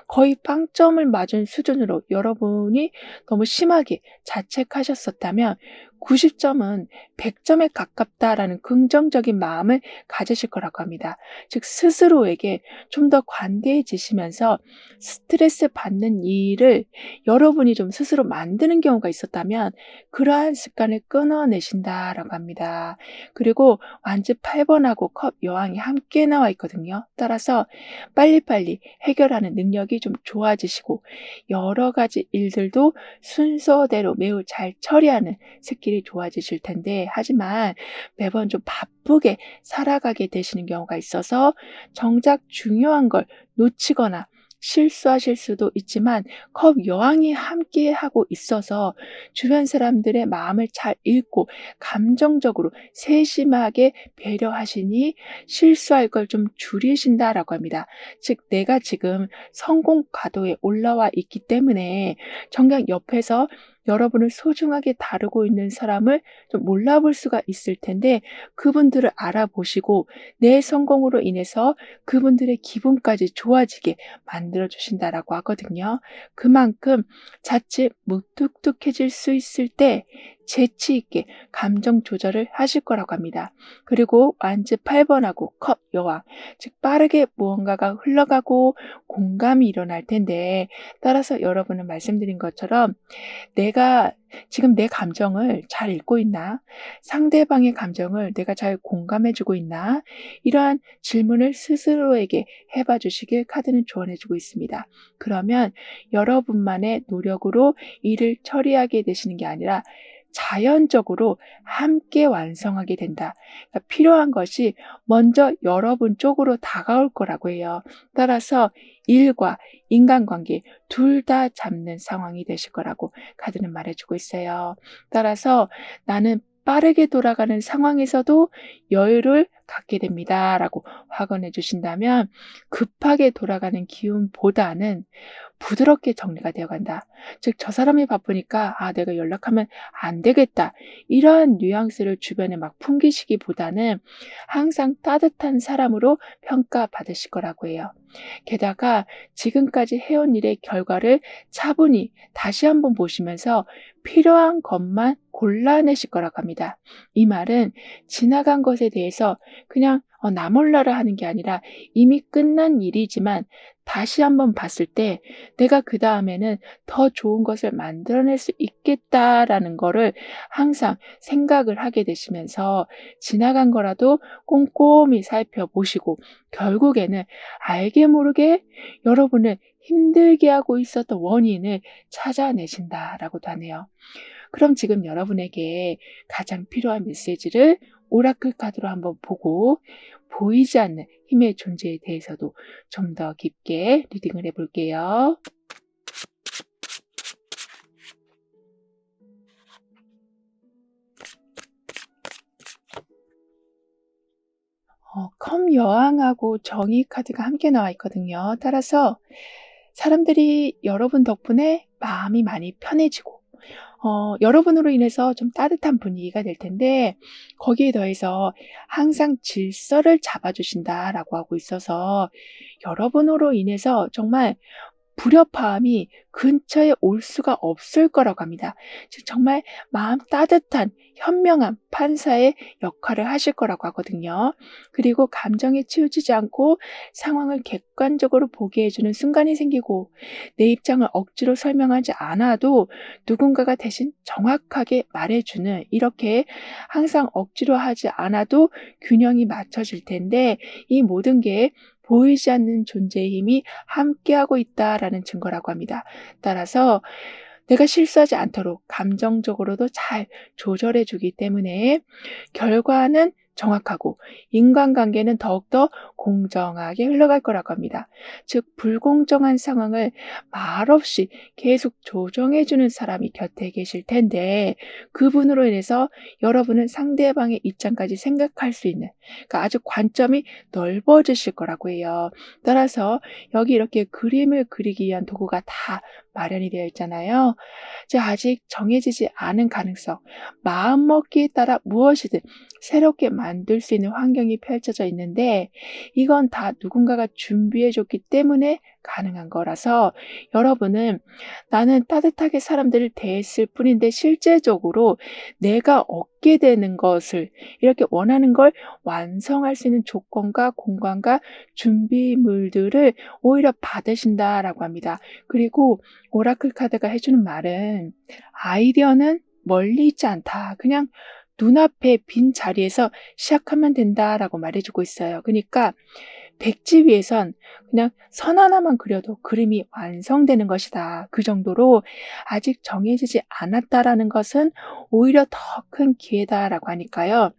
거의 빵점을 맞은 수준으로 여러분이 너무 심하게 자책하셨었다면 90점은 100점에 가깝다라는 긍정적인 마음을 가지실 거라고 합니다. 즉 스스로에게 좀 더 관대해지시면서 스트레스 받는 일을 여러분이 좀 스스로 만드는 경우가 있었다면 그러한 습관을 끊어내신다라고 합니다. 그리고 완즈 8번하고 컵 여왕이 함께 나와 있거든요. 따라서 빨리빨리 해결하는 능력이 좀 좋아지시고 여러 가지 일들도 순서대로 매우 잘 처리하는 스킬이 좋아지실 텐데 하지만 매번 좀 바쁘게 살아가게 되시는 경우가 있어서 정작 중요한 걸 놓치거나 실수하실 수도 있지만 컵 여왕이 함께하고 있어서 주변 사람들의 마음을 잘 읽고 감정적으로 세심하게 배려하시니 실수할 걸 좀 줄이신다라고 합니다. 즉 내가 지금 성공 과도에 올라와 있기 때문에 정작 옆에서 여러분을 소중하게 다루고 있는 사람을 좀 몰라볼 수가 있을 텐데 그분들을 알아보시고 내 성공으로 인해서 그분들의 기분까지 좋아지게 만들어 주신다라고 하거든요. 그만큼 자칫 무뚝뚝해질 수 있을 때 재치 있게 감정 조절을 하실 거라고 합니다. 그리고 완즈 8번하고 컵 여왕, 즉 빠르게 무언가가 흘러가고 공감이 일어날 텐데 따라서 여러분은 말씀드린 것처럼 내가 지금 내 감정을 잘 읽고 있나? 상대방의 감정을 내가 잘 공감해 주고 있나? 이러한 질문을 스스로에게 해봐 주시길 카드는 조언해 주고 있습니다. 그러면 여러분만의 노력으로 일을 처리하게 되시는 게 아니라 자연적으로 함께 완성하게 된다. 그러니까 필요한 것이 먼저 여러분 쪽으로 다가올 거라고 해요. 따라서 일과 인간관계 둘 다 잡는 상황이 되실 거라고 카드는 말해주고 있어요. 따라서 나는 빠르게 돌아가는 상황에서도 여유를 갖게 됩니다라고 확언해 주신다면 급하게 돌아가는 기운보다는 부드럽게 정리가 되어 간다. 즉, 저 사람이 바쁘니까 내가 연락하면 안 되겠다. 이러한 뉘앙스를 주변에 막 풍기시기보다는 항상 따뜻한 사람으로 평가받으실 거라고 해요. 게다가 지금까지 해온 일의 결과를 차분히 다시 한번 보시면서 필요한 것만 골라내실 거라고 합니다. 이 말은 지나간 것에 대해서 그냥 나 몰라라 하는 게 아니라 이미 끝난 일이지만 다시 한번 봤을 때 내가 그 다음에는 더 좋은 것을 만들어낼 수 있겠다라는 거를 항상 생각을 하게 되시면서 지나간 거라도 꼼꼼히 살펴보시고 결국에는 알게 모르게 여러분을 힘들게 하고 있었던 원인을 찾아내신다라고도 하네요. 그럼 지금 여러분에게 가장 필요한 메시지를 오라클 카드로 한번 보고 보이지 않는 힘의 존재에 대해서도 좀 더 깊게 리딩을 해볼게요. 컵 여왕하고 정의 카드가 함께 나와 있거든요. 따라서 사람들이 여러분 덕분에 마음이 많이 편해지고 여러분으로 인해서 좀 따뜻한 분위기가 될 텐데 거기에 더해서 항상 질서를 잡아주신다라고 하고 있어서 여러분으로 인해서 정말 불협화음이 근처에 올 수가 없을 거라고 합니다. 즉 정말 마음 따뜻한 현명한 판사의 역할을 하실 거라고 하거든요. 그리고 감정에 치우치지 않고 상황을 객관적으로 보게 해주는 순간이 생기고 내 입장을 억지로 설명하지 않아도 누군가가 대신 정확하게 말해주는 이렇게 항상 억지로 하지 않아도 균형이 맞춰질 텐데 이 모든 게 보이지 않는 존재의 힘이 함께하고 있다라는 증거라고 합니다. 따라서 내가 실수하지 않도록 감정적으로도 잘 조절해 주기 때문에 결과는 정확하고 인간관계는 더욱더 공정하게 흘러갈 거라고 합니다. 즉 불공정한 상황을 말없이 계속 조정해 주는 사람이 곁에 계실 텐데 그분으로 인해서 여러분은 상대방의 입장까지 생각할 수 있는 그러니까 아주 관점이 넓어지실 거라고 해요. 따라서 여기 이렇게 그림을 그리기 위한 도구가 다 마련이 되어 있잖아요. 아직 정해지지 않은 가능성, 마음먹기에 따라 무엇이든 새롭게 만들 수 있는 환경이 펼쳐져 있는데 이건 다 누군가가 준비해 줬기 때문에 가능한 거라서 여러분은 나는 따뜻하게 사람들을 대했을 뿐인데 실제적으로 내가 얻게 되는 것을 이렇게 원하는 걸 완성할 수 있는 조건과 공간과 준비물들을 오히려 받으신다라고 합니다. 그리고 오라클 카드가 해주는 말은 아이디어는 멀리 있지 않다. 그냥 눈앞에 빈 자리에서 시작하면 된다라고 말해주고 있어요. 그러니까 백지 위에선 그냥 선 하나만 그려도 그림이 완성되는 것이다. 그 정도로 아직 정해지지 않았다라는 것은 오히려 더 큰 기회다라고 하니까요.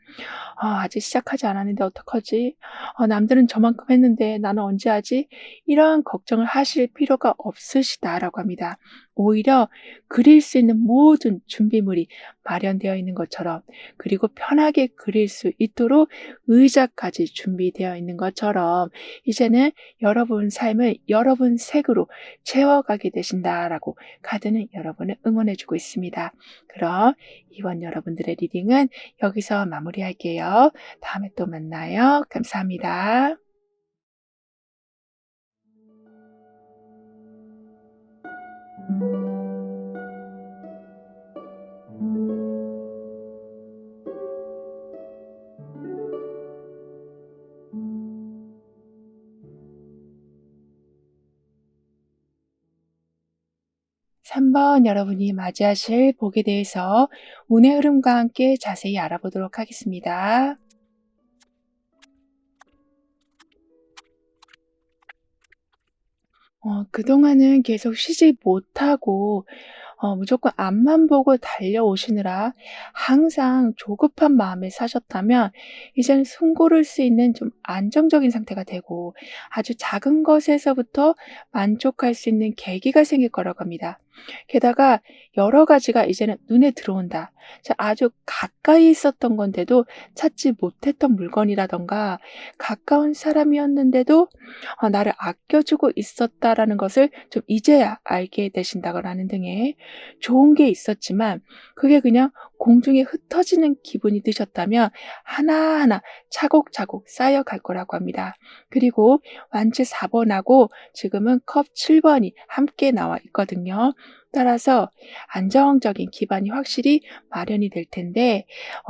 아직 시작하지 않았는데 어떡하지? 남들은 저만큼 했는데 나는 언제 하지?' 이런 걱정을 하실 필요가 없으시다라고 합니다. 오히려 그릴 수 있는 모든 준비물이 마련되어 있는 것처럼, 그리고 편하게 그릴 수 있도록 의자까지 준비되어 있는 것처럼 이제는 여러분 삶을 여러분 색으로 채워가게 되신다라고 카드는 여러분을 응원해 주고 있습니다. 그럼 이번 여러분들의 리딩은 여기서 마무리할게요. 다음에 또 만나요. 감사합니다. 3번 여러분이 맞이하실 복에 대해서 운의 흐름과 함께 자세히 알아보도록 하겠습니다. 그동안은 계속 쉬지 못하고 무조건 앞만 보고 달려오시느라 항상 조급한 마음에 사셨다면, 이제는 숨 고를 수 있는 좀 안정적인 상태가 되고 아주 작은 것에서부터 만족할 수 있는 계기가 생길 거라고 합니다. 게다가 여러 가지가 이제는 눈에 들어온다. 자, 아주 가까이 있었던 건데도 찾지 못했던 물건이라든가, 가까운 사람이었는데도 나를 아껴주고 있었다라는 것을 좀 이제야 알게 되신다거나 하는 등의 좋은 게 있었지만, 그게 그냥 공중에 흩어지는 기분이 드셨다면 하나하나 차곡차곡 쌓여갈 거라고 합니다. 그리고 완치 4번하고 지금은 컵 7번이 함께 나와 있거든요. 따라서 안정적인 기반이 확실히 마련이 될 텐데,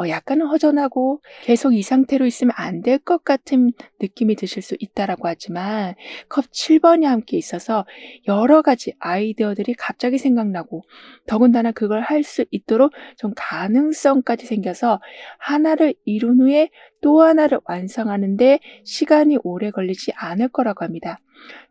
약간은 허전하고 계속 이 상태로 있으면 안 될 것 같은 느낌이 드실 수 있다라고 하지만, 컵 7번이 함께 있어서 여러 가지 아이디어들이 갑자기 생각나고, 더군다나 그걸 할 수 있도록 좀 가능성까지 생겨서 하나를 이룬 후에 또 하나를 완성하는 데 시간이 오래 걸리지 않을 거라고 합니다.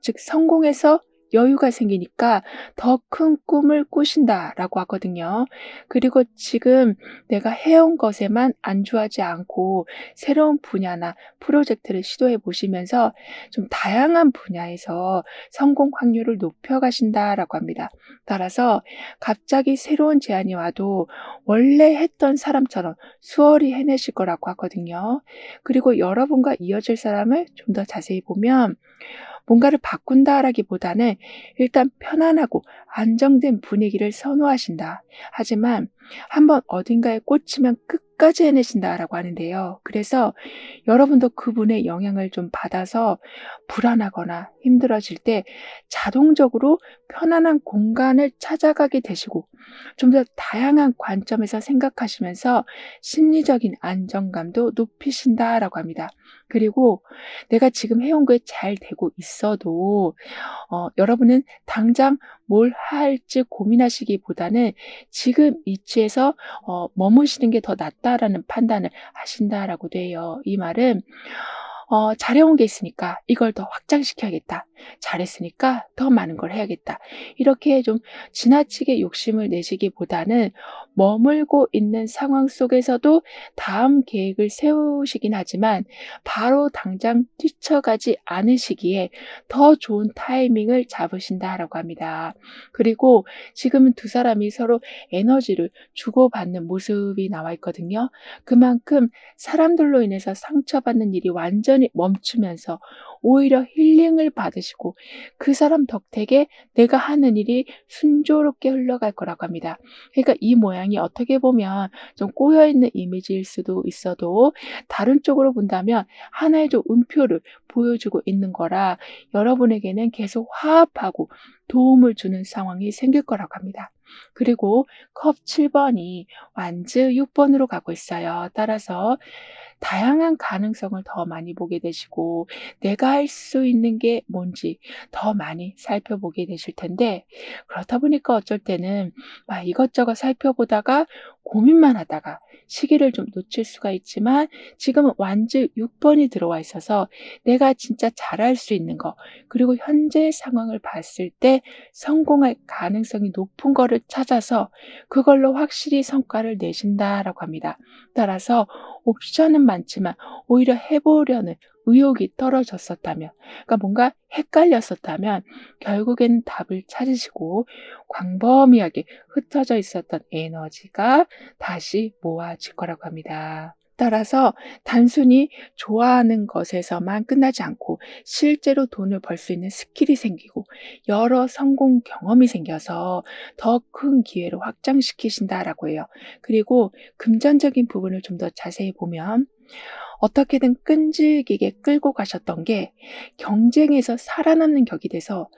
즉 성공해서 여유가 생기니까 더 큰 꿈을 꾸신다라고 하거든요. 그리고 지금 내가 해온 것에만 안주하지 않고 새로운 분야나 프로젝트를 시도해 보시면서 좀 다양한 분야에서 성공 확률을 높여 가신다라고 합니다. 따라서 갑자기 새로운 제안이 와도 원래 했던 사람처럼 수월히 해내실 거라고 하거든요. 그리고 여러분과 이어질 사람을 좀 더 자세히 보면, 뭔가를 바꾼다라기보다는 일단 편안하고 안정된 분위기를 선호하신다. 하지만 한번 어딘가에 꽂히면 끝까지 해내신다라고 하는데요. 그래서 여러분도 그분의 영향을 좀 받아서 불안하거나 힘들어질 때 자동적으로 편안한 공간을 찾아가게 되시고, 좀 더 다양한 관점에서 생각하시면서 심리적인 안정감도 높이신다라고 합니다. 그리고 내가 지금 해온 게 잘 되고 있어도 여러분은 당장 뭘 할지 고민하시기보다는 지금 위치에서 머무시는 게 더 낫다라는 판단을 하신다라고 돼요. 이 말은 잘해온 게 있으니까 이걸 더 확장시켜야겠다. 잘했으니까 더 많은 걸 해야겠다. 이렇게 좀 지나치게 욕심을 내시기보다는 머물고 있는 상황 속에서도 다음 계획을 세우시긴 하지만 바로 당장 뛰쳐가지 않으시기에 더 좋은 타이밍을 잡으신다라고 합니다. 그리고 지금은 두 사람이 서로 에너지를 주고받는 모습이 나와 있거든요. 그만큼 사람들로 인해서 상처받는 일이 완전히 멈추면서 오히려 힐링을 받으시고, 그 사람 덕택에 내가 하는 일이 순조롭게 흘러갈 거라고 합니다. 그러니까 이 모양이 어떻게 보면 좀 꼬여있는 이미지일 수도 있어도 다른 쪽으로 본다면 하나의 좀 음표를 보여주고 있는 거라, 여러분에게는 계속 화합하고 도움을 주는 상황이 생길 거라고 합니다. 그리고 컵 7번이 완즈 6번으로 가고 있어요. 따라서 다양한 가능성을 더 많이 보게 되시고, 내가 할 수 있는 게 뭔지 더 많이 살펴보게 되실 텐데, 그렇다 보니까 어쩔 때는 막 이것저것 살펴보다가 고민만 하다가 시기를 좀 놓칠 수가 있지만, 지금은 완즈 6번이 들어와 있어서 내가 진짜 잘할 수 있는 거, 그리고 현재 상황을 봤을 때 성공할 가능성이 높은 거를 찾아서 그걸로 확실히 성과를 내신다라고 합니다. 따라서 옵션은 많지만 오히려 해 보려는 의욕이 떨어졌었다면, 그러니까 뭔가 헷갈렸었다면 결국에는 답을 찾으시고 광범위하게 흩어져 있었던 에너지가 다시 모아질 거라고 합니다. 따라서 단순히 좋아하는 것에서만 끝나지 않고 실제로 돈을 벌 수 있는 스킬이 생기고 여러 성공 경험이 생겨서 더 큰 기회로 확장시키신다라고 해요. 그리고 금전적인 부분을 좀 더 자세히 보면 어떻게든 끈질기게 끌고 가셨던 게 경쟁에서 살아남는 격이 돼서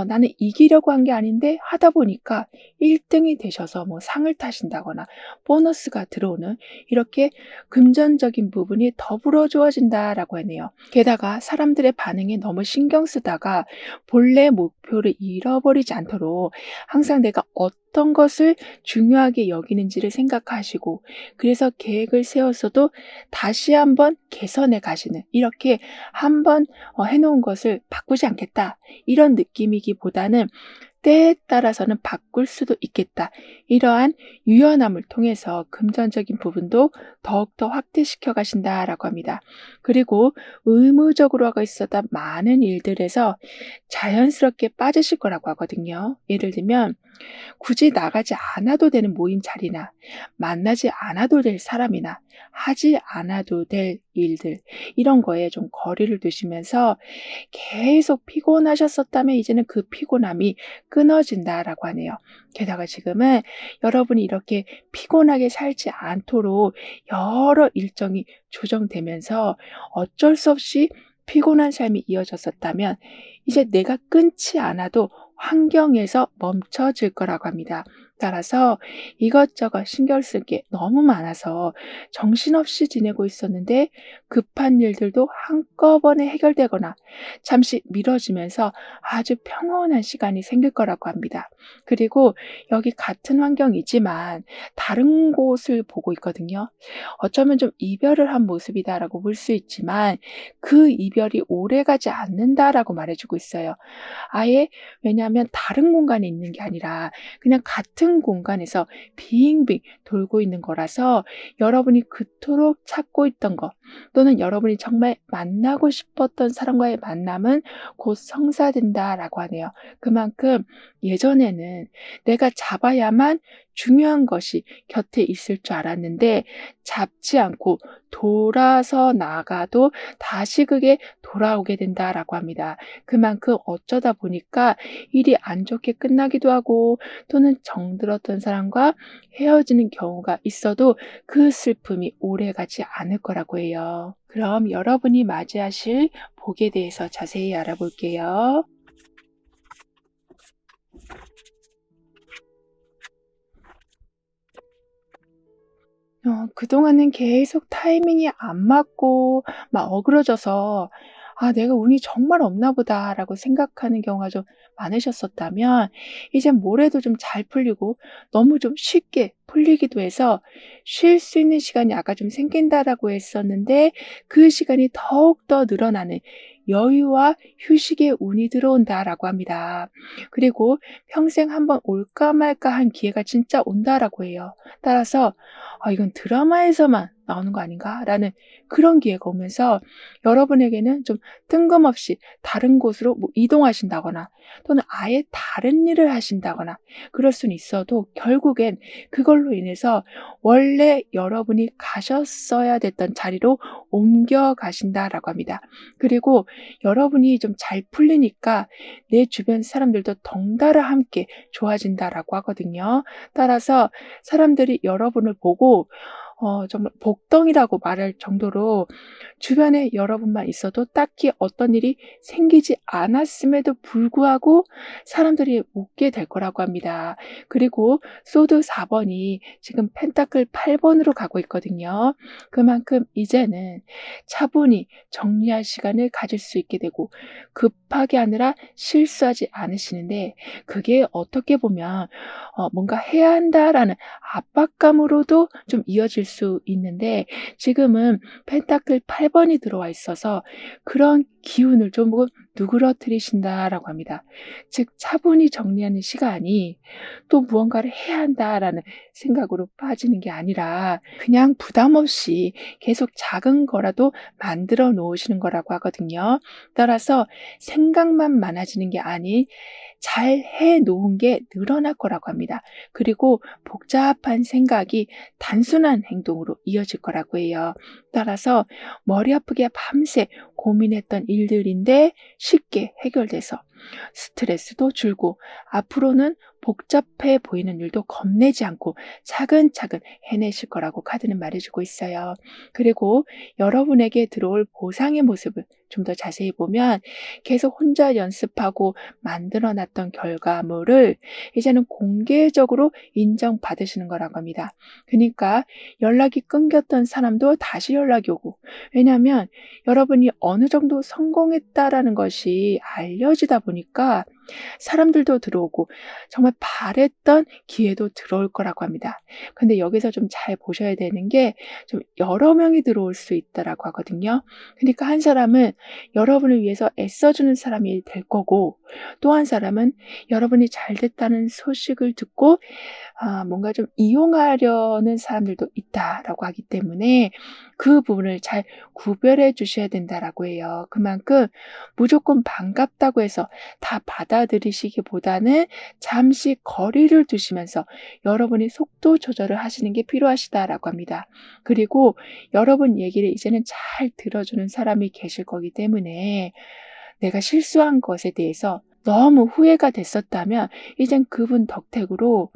나는 이기려고 한 게 아닌데 하다 보니까 1 등이 되셔서 뭐 상을 타신다거나 보너스가 들어오는, 이렇게 금전적인 부분이 더불어 좋아진다라고 하네요. 게다가 사람들의 반응에 너무 신경 쓰다가 본래 목표를 잃어버리지 않도록 항상 내가 어떤 것을 중요하게 여기는지를 생각하시고, 그래서 계획을 세웠어도 다시 한번 개선해 가시는, 이렇게 한번 해 놓은 것을 '바꾸지 않겠다.' 이런 느낌이기보다는 '때에 따라서는 바꿀 수도 있겠다.' 이러한 유연함을 통해서 금전적인 부분도 더욱더 확대시켜 가신다라고 합니다. 그리고 의무적으로 하고 있었던 많은 일들에서 자연스럽게 빠지실 거라고 하거든요. 예를 들면 굳이 나가지 않아도 되는 모임 자리나 만나지 않아도 될 사람이나 하지 않아도 될 일들, 이런 거에 좀 거리를 두시면서 계속 피곤하셨었다면 이제는 그 피곤함이 끊어진다라고 하네요. 게다가 지금은 여러분이 이렇게 피곤하게 살지 않도록 여러 일정이 조정되면서 어쩔 수 없이 피곤한 삶이 이어졌었다면 이제 내가 끊지 않아도 환경에서 멈춰질 거라고 합니다. 따라서 이것저것 신경 쓸 게 너무 많아서 정신없이 지내고 있었는데 급한 일들도 한꺼번에 해결되거나 잠시 미뤄지면서 아주 평온한 시간이 생길 거라고 합니다. 그리고 여기 같은 환경이지만 다른 곳을 보고 있거든요. 어쩌면 좀 이별을 한 모습이다라고 볼 수 있지만 그 이별이 오래가지 않는다라고 말해주고 있어요. 아예, 왜냐하면 다른 공간에 있는 게 아니라 그냥 같은 공간에서 빙빙 돌고 있는 거라서 여러분이 그토록 찾고 있던 것, 또는 여러분이 정말 만나고 싶었던 사람과의 만남은 곧 성사된다라고 하네요. 그만큼 예전에는 내가 잡아야만 중요한 것이 곁에 있을 줄 알았는데 잡지 않고 돌아서 나가도 다시 그게 돌아오게 된다라고 합니다. 그만큼 어쩌다 보니까 일이 안 좋게 끝나기도 하고, 또는 정들었던 사람과 헤어지는 경우가 있어도 그 슬픔이 오래가지 않을 거라고 해요. 그럼 여러분이 맞이하실 복에 대해서 자세히 알아볼게요. 그동안은 계속 타이밍이 안 맞고 막 어그러져서 '아, 내가 운이 정말 없나 보다.'라고 생각하는 경우가 좀 많으셨었다면 이젠 뭘 해도 좀 잘 풀리고 너무 좀 쉽게 풀리기도 해서 '쉴 수 있는 시간이 아까 좀 생긴다.'라고 했었는데 그 시간이 더욱더 늘어나는 '여유와 휴식의 운이 들어온다.'라고 합니다. 그리고 '평생 한번 올까 말까 한 기회가 진짜 온다.'라고 해요. 따라서 '아, 이건 드라마에서만 나오는 거 아닌가?'라는 그런 기회가 오면서 여러분에게는 좀 뜬금없이 다른 곳으로 뭐 이동하신다거나 또는 아예 다른 일을 하신다거나 그럴 수는 있어도 결국엔 그걸로 인해서 원래 여러분이 가셨어야 됐던 자리로 옮겨가신다라고 합니다. 그리고 여러분이 좀 잘 풀리니까 내 주변 사람들도 덩달아 함께 좋아진다라고 하거든요. 따라서 사람들이 여러분을 보고 정말 복덩이라고 말할 정도로 주변에 여러분만 있어도 딱히 어떤 일이 생기지 않았음에도 불구하고 사람들이 웃게 될 거라고 합니다. 그리고 소드 4 번이 지금 펜타클 8 번으로 가고 있거든요. 그만큼 이제는 차분히 정리할 시간을 가질 수 있게 되고 급하게 하느라 실수하지 않으시는데, 그게 어떻게 보면 뭔가 '해야 한다.'라는 압박감으로도 좀 이어질 수 있는데 지금은 펜타클 8 번이 들어와 있어서 그런 기운을 조금 누그러뜨리신다라고 합니다. 즉 차분히 정리하는 시간이 또 무언가를 해야 한다라는 생각으로 빠지는 게 아니라 그냥 부담 없이 계속 작은 거라도 만들어 놓으시는 거라고 하거든요. 따라서 생각만 많아지는 게 아닌 잘 해 놓은 게 늘어날 거라고 합니다. 그리고 복잡한 생각이 단순한 행동으로 이어질 거라고 해요. 따라서 머리 아프게 밤새 고민했던 일들인데 쉽게 해결돼서 스트레스도 줄고 앞으로는 복잡해 보이는 일도 겁내지 않고 차근차근 해내실 거라고 카드는 말해주고 있어요. 그리고 여러분에게 들어올 보상의 모습을 좀 더 자세히 보면 계속 혼자 연습하고 만들어 놨던 결과물을 이제는 공개적으로 인정받으시는 거라고 합니다. 그러니까 연락이 끊겼던 사람도 다시 연락이 오고, 왜냐하면 여러분이 어느 정도 성공했다라는 것이 알려지다 보니까 사람들도 들어오고 정말 바랬던 기회도 들어올 거라고 합니다. 근데 여기서 좀 잘 보셔야 되는 게 좀 여러 명이 들어올 수 있다라고 하거든요. 그러니까 한 사람은 여러분을 위해서 애써주는 사람이 될 거고, 또 한 사람은 여러분이 잘 됐다는 소식을 듣고 뭔가 좀 이용하려는 사람들도 있다라고 하기 때문에 그 부분을 잘 구별해 주셔야 된다라고 해요. 그만큼 무조건 반갑다고 해서 다 받아들이시기보다는 잠시 거리를 두시면서 여러분이 속도 조절을 하시는 게 필요하시다라고 합니다. 그리고 여러분 얘기를 이제는 잘 들어주는 사람이 계실 거기 때문에 내가 실수한 것에 대해서 너무 후회가 됐었다면 이젠 그분 덕택으로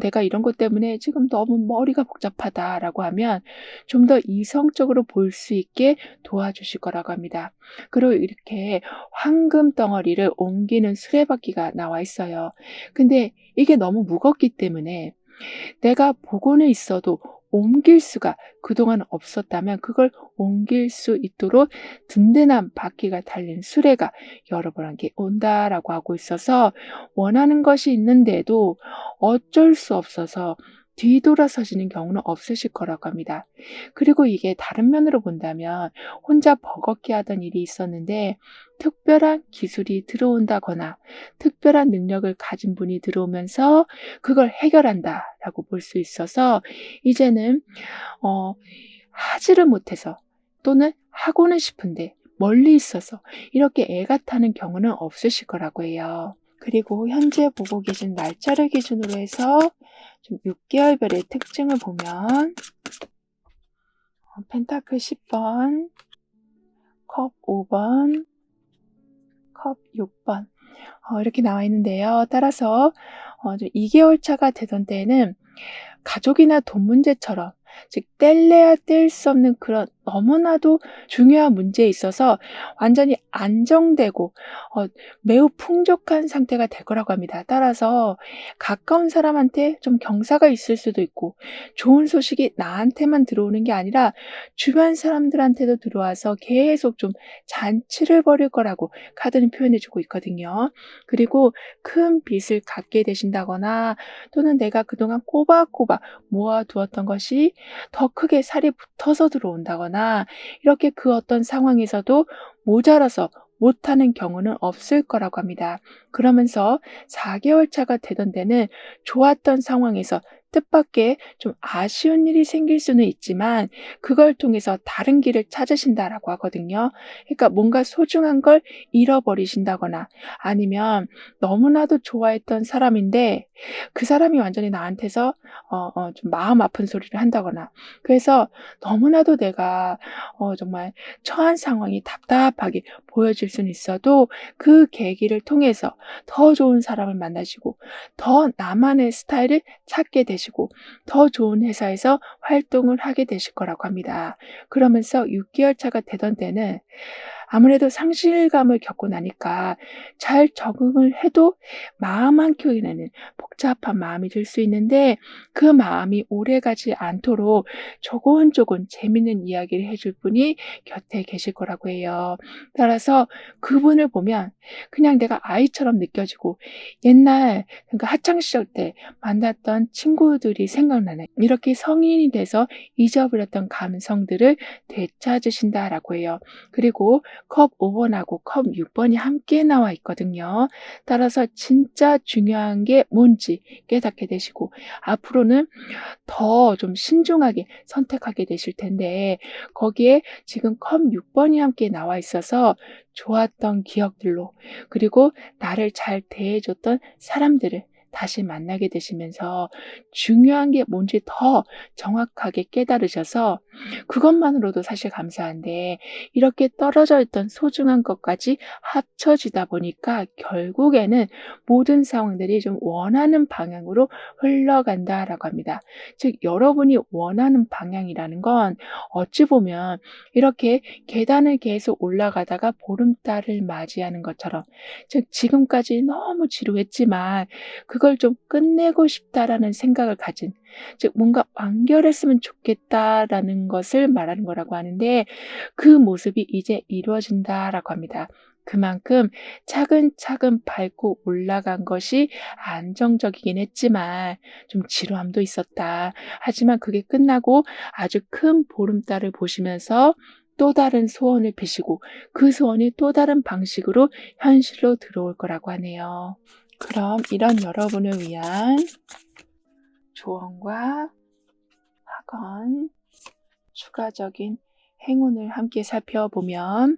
내가 이런 것 때문에 지금 너무 머리가 복잡하다라고 하면 좀 더 이성적으로 볼 수 있게 도와주실 거라고 합니다. 그리고 이렇게 황금 덩어리를 옮기는 수레바퀴가 나와 있어요. 근데 이게 너무 무겁기 때문에 내가 보고는 있어도 옮길 수가 그동안 없었다면 그걸 옮길 수 있도록 든든한 바퀴가 달린 수레가 여러분에게 온다라고 하고 있어서 원하는 것이 있는데도 어쩔 수 없어서 뒤돌아서시는 경우는 없으실 거라고 합니다. 그리고 이게 다른 면으로 본다면 혼자 버겁게 하던 일이 있었는데 특별한 기술이 들어온다거나 특별한 능력을 가진 분이 들어오면서 그걸 해결한다라고 볼 수 있어서 이제는 하지를 못해서 또는 하고는 싶은데 멀리 있어서 이렇게 애가 타는 경우는 없으실 거라고 해요. 그리고 현재 보고 계신 날짜를 기준으로 해서 좀 6개월별의 특징을 보면 펜타클 10번, 컵 5번, 컵 6번 이렇게 나와 있는데요. 따라서 2개월 차가 되던 때에는 가족이나 돈 문제처럼 즉 뗄래야 뗄 수 없는 그런 너무나도 중요한 문제에 있어서 완전히 안정되고 매우 풍족한 상태가 될 거라고 합니다. 따라서 가까운 사람한테 좀 경사가 있을 수도 있고 좋은 소식이 나한테만 들어오는 게 아니라 주변 사람들한테도 들어와서 계속 좀 잔치를 벌일 거라고 카드는 표현해 주고 있거든요. 그리고 큰 빚을 갚게 되신다거나 또는 내가 그동안 꼬박꼬박 모아두었던 것이 더 크게 살이 붙어서 들어온다거나 이렇게 그 어떤 상황에서도 모자라서 못하는 경우는 없을 거라고 합니다. 그러면서 4개월 차가 되던 데는 좋았던 상황에서 뜻밖의 좀 아쉬운 일이 생길 수는 있지만 그걸 통해서 다른 길을 찾으신다라고 하거든요. 그러니까 뭔가 소중한 걸 잃어버리신다거나 아니면 너무나도 좋아했던 사람인데 그 사람이 완전히 나한테서 좀 마음 아픈 소리를 한다거나 그래서 너무나도 내가 정말 처한 상황이 답답하게 보여질 수는 있어도 그 계기를 통해서 더 좋은 사람을 만나시고 더 나만의 스타일을 찾게 되시고 더 좋은 회사에서 활동을 하게 되실 거라고 합니다. 그러면서 6개월 차가 되던 때는 아무래도 상실감을 겪고 나니까 잘 적응을 해도 마음 한켠에는 복잡한 마음이 들 수 있는데 그 마음이 오래가지 않도록 조곤조곤 재밌는 이야기를 해줄 분이 곁에 계실 거라고 해요. 따라서 그분을 보면 그냥 내가 아이처럼 느껴지고 옛날 그러니까 학창시절 때 만났던 친구들이 생각나네. 이렇게 성인이 돼서 잊어버렸던 감성들을 되찾으신다라고 해요. 그리고 컵 5번하고 컵 6번이 함께 나와 있거든요. 따라서 진짜 중요한 게 뭔지 깨닫게 되시고 앞으로는 더 좀 신중하게 선택하게 되실 텐데 거기에 지금 컵 6번이 함께 나와 있어서 좋았던 기억들로 그리고 나를 잘 대해 줬던 사람들을 다시 만나게 되시면서 중요한 게 뭔지 더 정확하게 깨달으셔서 그것만으로도 사실 감사한데 이렇게 떨어져 있던 소중한 것까지 합쳐지다 보니까 결국에는 모든 상황들이 좀 원하는 방향으로 흘러간다라고 합니다. 즉 여러분이 원하는 방향이라는 건 어찌 보면 이렇게 계단을 계속 올라가다가 보름달을 맞이하는 것처럼 즉 지금까지 너무 지루했지만 그걸 좀 끝내고 싶다라는 생각을 가진 즉 뭔가 '완결했으면 좋겠다.'라는 것을 말하는 거라고 하는데 그 모습이 이제 이루어진다라고 합니다. 그만큼 차근차근 밟고 올라간 것이 안정적이긴 했지만 좀 지루함도 있었다. 하지만 그게 끝나고 아주 큰 보름달을 보시면서 또 다른 소원을 비시고 그 소원이 또 다른 방식으로 현실로 들어올 거라고 하네요. 그럼 이런 여러분을 위한 조언과 학원, 추가적인 행운을 함께 살펴보면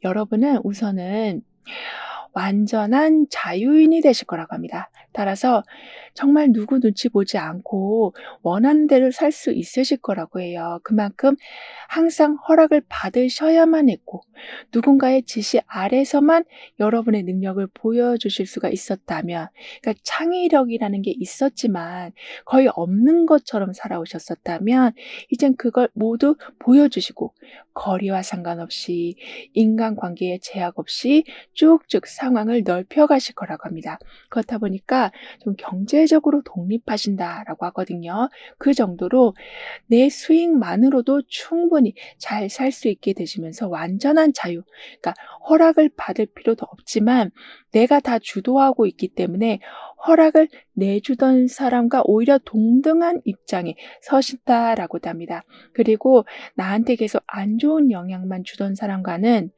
여러분은 우선은 완전한 자유인이 되실 거라고 합니다. 따라서 정말 누구 눈치 보지 않고 원하는 대로 살 수 있으실 거라고 해요. 그만큼 항상 허락을 받으셔야만 했고 누군가의 지시 아래서만 여러분의 능력을 보여주실 수가 있었다면 그러니까 창의력이라는 게 있었지만 거의 없는 것처럼 살아오셨었다면 이젠 그걸 모두 보여주시고 거리와 상관없이 인간관계에 제약 없이 쭉쭉 상황을 넓혀 가실 거라고 합니다. 그렇다 보니까 좀 경제적으로 독립하신다라고 하거든요. 그 정도로 내 수익만으로도 충분히 잘 살 수 있게 되시면서 완전한 자유, 그러니까 허락을 받을 필요도 없지만 내가 다 주도하고 있기 때문에 허락을 내주던 사람과 오히려 동등한 입장에 서신다라고도 합니다. 그리고 나한테 계속 안 좋은 영향만 주던 사람과는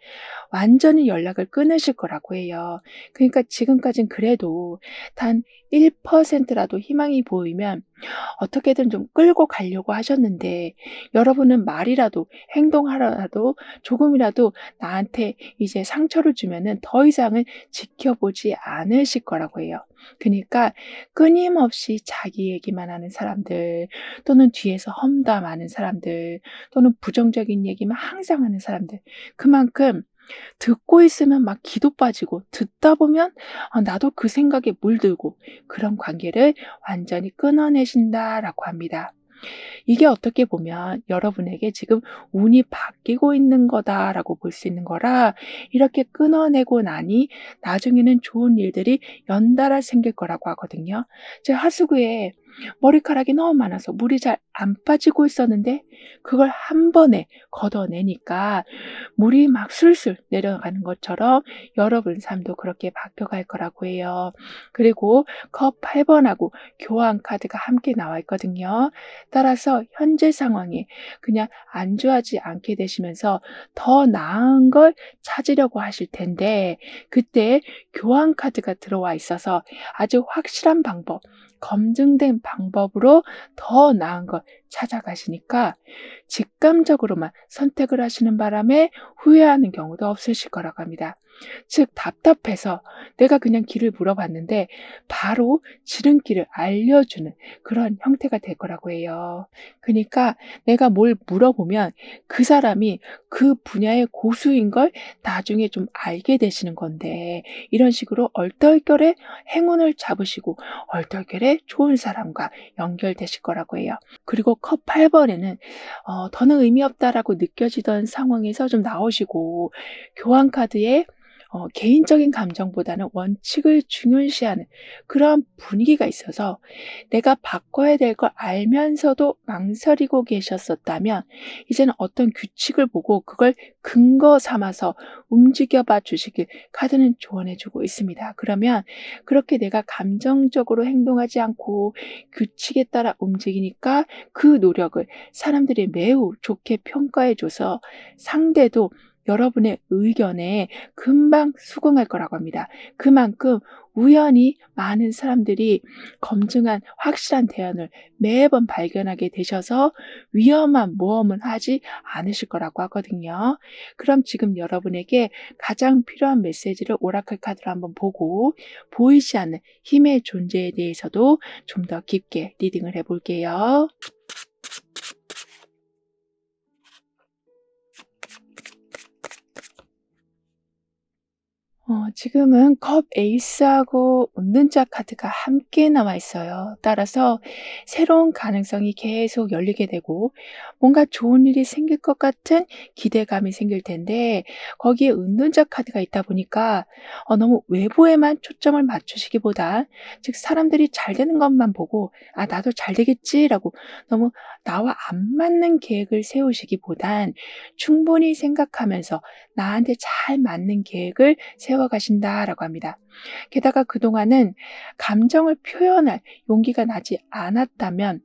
완전히 연락을 끊으실 거라고 해요. 그러니까 지금까진 그래도 단 1%라도 희망이 보이면 어떻게든 좀 끌고 가려고 하셨는데 여러분은 말이라도 행동하라도 조금이라도 나한테 이제 상처를 주면은 더 이상은 지켜보지 않으실 거라고 해요. 그니까 끊임없이 자기 얘기만 하는 사람들 또는 뒤에서 험담하는 사람들 또는 부정적인 얘기만 항상 하는 사람들 그만큼 듣고 있으면 막 기도 빠지고 듣다 보면 나도 그 생각에 물들고 그런 관계를 완전히 끊어내신다라고 합니다. 이게 어떻게 보면 여러분에게 지금 운이 바뀌고 있는 거다라고 볼 수 있는 거라 이렇게 끊어내고 나니 나중에는 좋은 일들이 연달아 생길 거라고 하거든요. 제 하수구에 머리카락이 너무 많아서 물이 잘 안 빠지고 있었는데 그걸 한 번에 걷어내니까 물이 막 술술 내려가는 것처럼 여러분 삶도 그렇게 바뀌어갈 거라고 해요. 그리고 컵 8번하고 교환 카드가 함께 나와 있거든요. 따라서 현재 상황에 그냥 안주하지 않게 되시면서 더 나은 걸 찾으려고 하실 텐데 그때 교환 카드가 들어와 있어서 아주 확실한 방법, 검증된 방법으로 더 나은 걸 찾아가시니까 직감적으로만 선택을 하시는 바람에 후회하는 경우도 없으실 거라고 합니다. 즉 답답해서 내가 그냥 길을 물어봤는데 바로 지름길을 알려주는 그런 형태가 될 거라고 해요. 그러니까 내가 뭘 물어보면 그 사람이 그 분야의 고수인 걸 나중에 좀 알게 되시는 건데 이런 식으로 얼떨결에 행운을 잡으시고 얼떨결에 좋은 사람과 연결되실 거라고 해요. 그리고 컵 8번에는 더는 의미 없다라고 느껴지던 상황에서 좀 나오시고 교환 카드에 개인적인 감정보다는 원칙을 중요시하는 그런 분위기가 있어서 내가 바꿔야 될 걸 알면서도 망설이고 계셨었다면 이제는 어떤 규칙을 보고 그걸 근거 삼아서 움직여 봐 주시길 카드는 조언해 주고 있습니다. 그러면 그렇게 내가 감정적으로 행동하지 않고 규칙에 따라 움직이니까 그 노력을 사람들이 매우 좋게 평가해 줘서 상대도 여러분의 의견에 금방 수긍할 거라고 합니다. 그만큼 우연히 많은 사람들이 검증한 확실한 대안을 매번 발견하게 되셔서 위험한 모험을 하지 않으실 거라고 하거든요. 그럼 지금 여러분에게 가장 필요한 메시지를 오라클 카드로 한번 보고 보이지 않는 힘의 존재에 대해서도 좀 더 깊게 리딩을 해볼게요. 지금은 컵 에이스하고 운전자 카드가 함께 나와 있어요. 따라서 새로운 가능성이 계속 열리게 되고 뭔가 좋은 일이 생길 것 같은 기대감이 생길 텐데 거기에 운전자 카드가 있다 보니까 너무 외부에만 초점을 맞추시기보다 즉 사람들이 잘 되는 것만 보고 '아 나도 잘 되겠지.'라고 너무 나와 안 맞는 계획을 세우시기보단 충분히 생각하면서 나한테 잘 맞는 계획을 세워 가신다라고 합니다. 게다가 그동안은 감정을 표현할 용기가 나지 않았다면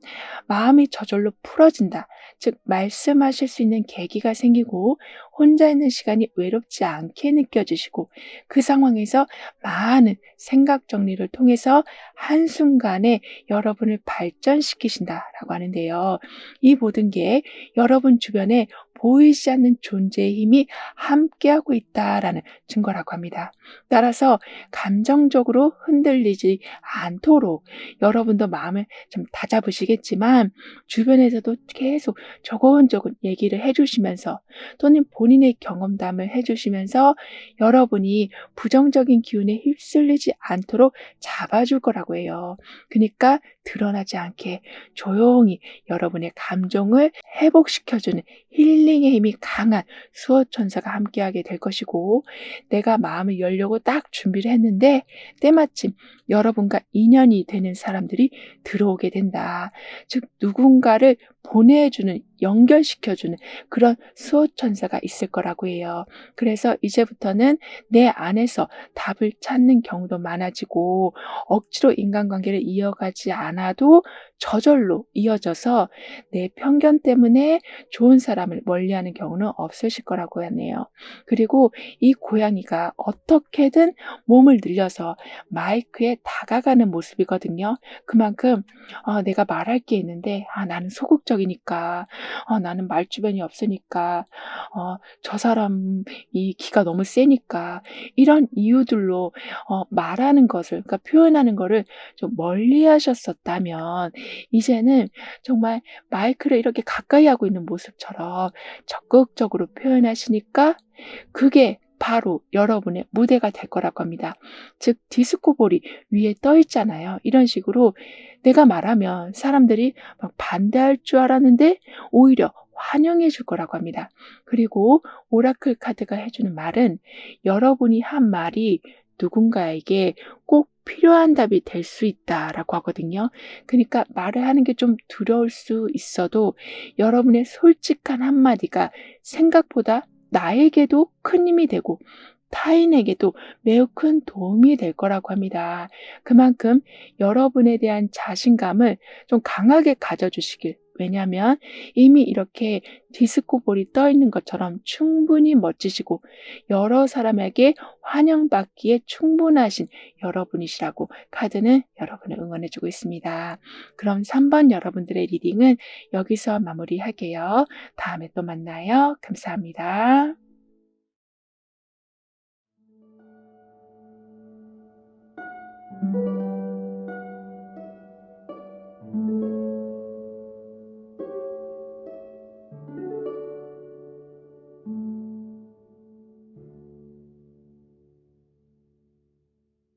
마음이 저절로 풀어진다. 즉 말씀하실 수 있는 계기가 생기고 혼자 있는 시간이 외롭지 않게 느껴지시고 그 상황에서 많은 생각 정리를 통해서 한순간에 여러분을 발전시키신다라고 하는데요. 이 모든 게 여러분 주변에 보이지 않는 존재의 힘이 함께하고 있다라는 증거라고 합니다. 따라서 감정적으로 흔들리지 않도록 여러분도 마음을 좀 다잡으시겠지만 주변에서도 계속 조곤조곤 얘기를 해주시면서 또는 본인의 경험담을 해주시면서 여러분이 부정적인 기운에 휩쓸리지 않도록 잡아줄 거라고 해요. 그러니까 드러나지 않게 조용히 여러분의 감정을 회복시켜주는 힐링의 힘이 강한 수호천사가 함께하게 될 것이고 내가 마음을 열려고 딱 준비를 했는데 때마침 여러분과 인연이 되는 사람들이 들어오게 된다. 즉 누군가를 보내주는 연결시켜주는 그런 수호천사가 있을 거라고 해요. 그래서 이제부터는 내 안에서 답을 찾는 경우도 많아지고 억지로 인간관계를 이어가지 않아도 저절로 이어져서 내 편견 때문에 좋은 사람을 멀리하는 경우는 없으실 거라고 하네요. 그리고 이 고양이가 어떻게든 몸을 늘려서 마이크에 다가가는 모습이거든요. 그만큼 내가 말할 게 있는데 나는 소극적이니까 나는 말주변이 없으니까 저 사람이 기가 너무 세니까 이런 이유들로 말하는 것을 그러니까 표현하는 거를 좀 멀리 하셨었다면 이제는 정말 마이크를 이렇게 가까이 하고 있는 모습처럼 적극적으로 표현하시니까 그게 바로 여러분의 무대가 될 거라고 합니다. 즉 디스코볼이 위에 떠 있잖아요. 이런 식으로 내가 말하면 사람들이 막 반대할 줄 알았는데 오히려 환영해 줄 거라고 합니다. 그리고 오라클 카드가 해 주는 말은 여러분이 한 말이 누군가에게 꼭 필요한 답이 될 수 있다라고 하거든요. 그러니까 말을 하는 게 좀 두려울 수 있어도 여러분의 솔직한 한마디가 생각보다 나에게도 큰 힘이 되고 타인에게도 매우 큰 도움이 될 거라고 합니다. 그만큼 여러분에 대한 자신감을 좀 강하게 가져주시길. 왜냐하면 이미 이렇게 디스코볼이 떠 있는 것처럼 충분히 멋지시고 여러 사람에게 환영받기에 충분하신 여러분이시라고 카드는 여러분을 응원해주고 있습니다. 그럼 3번 여러분들의 리딩은 여기서 마무리할게요. 다음에 또 만나요. 감사합니다.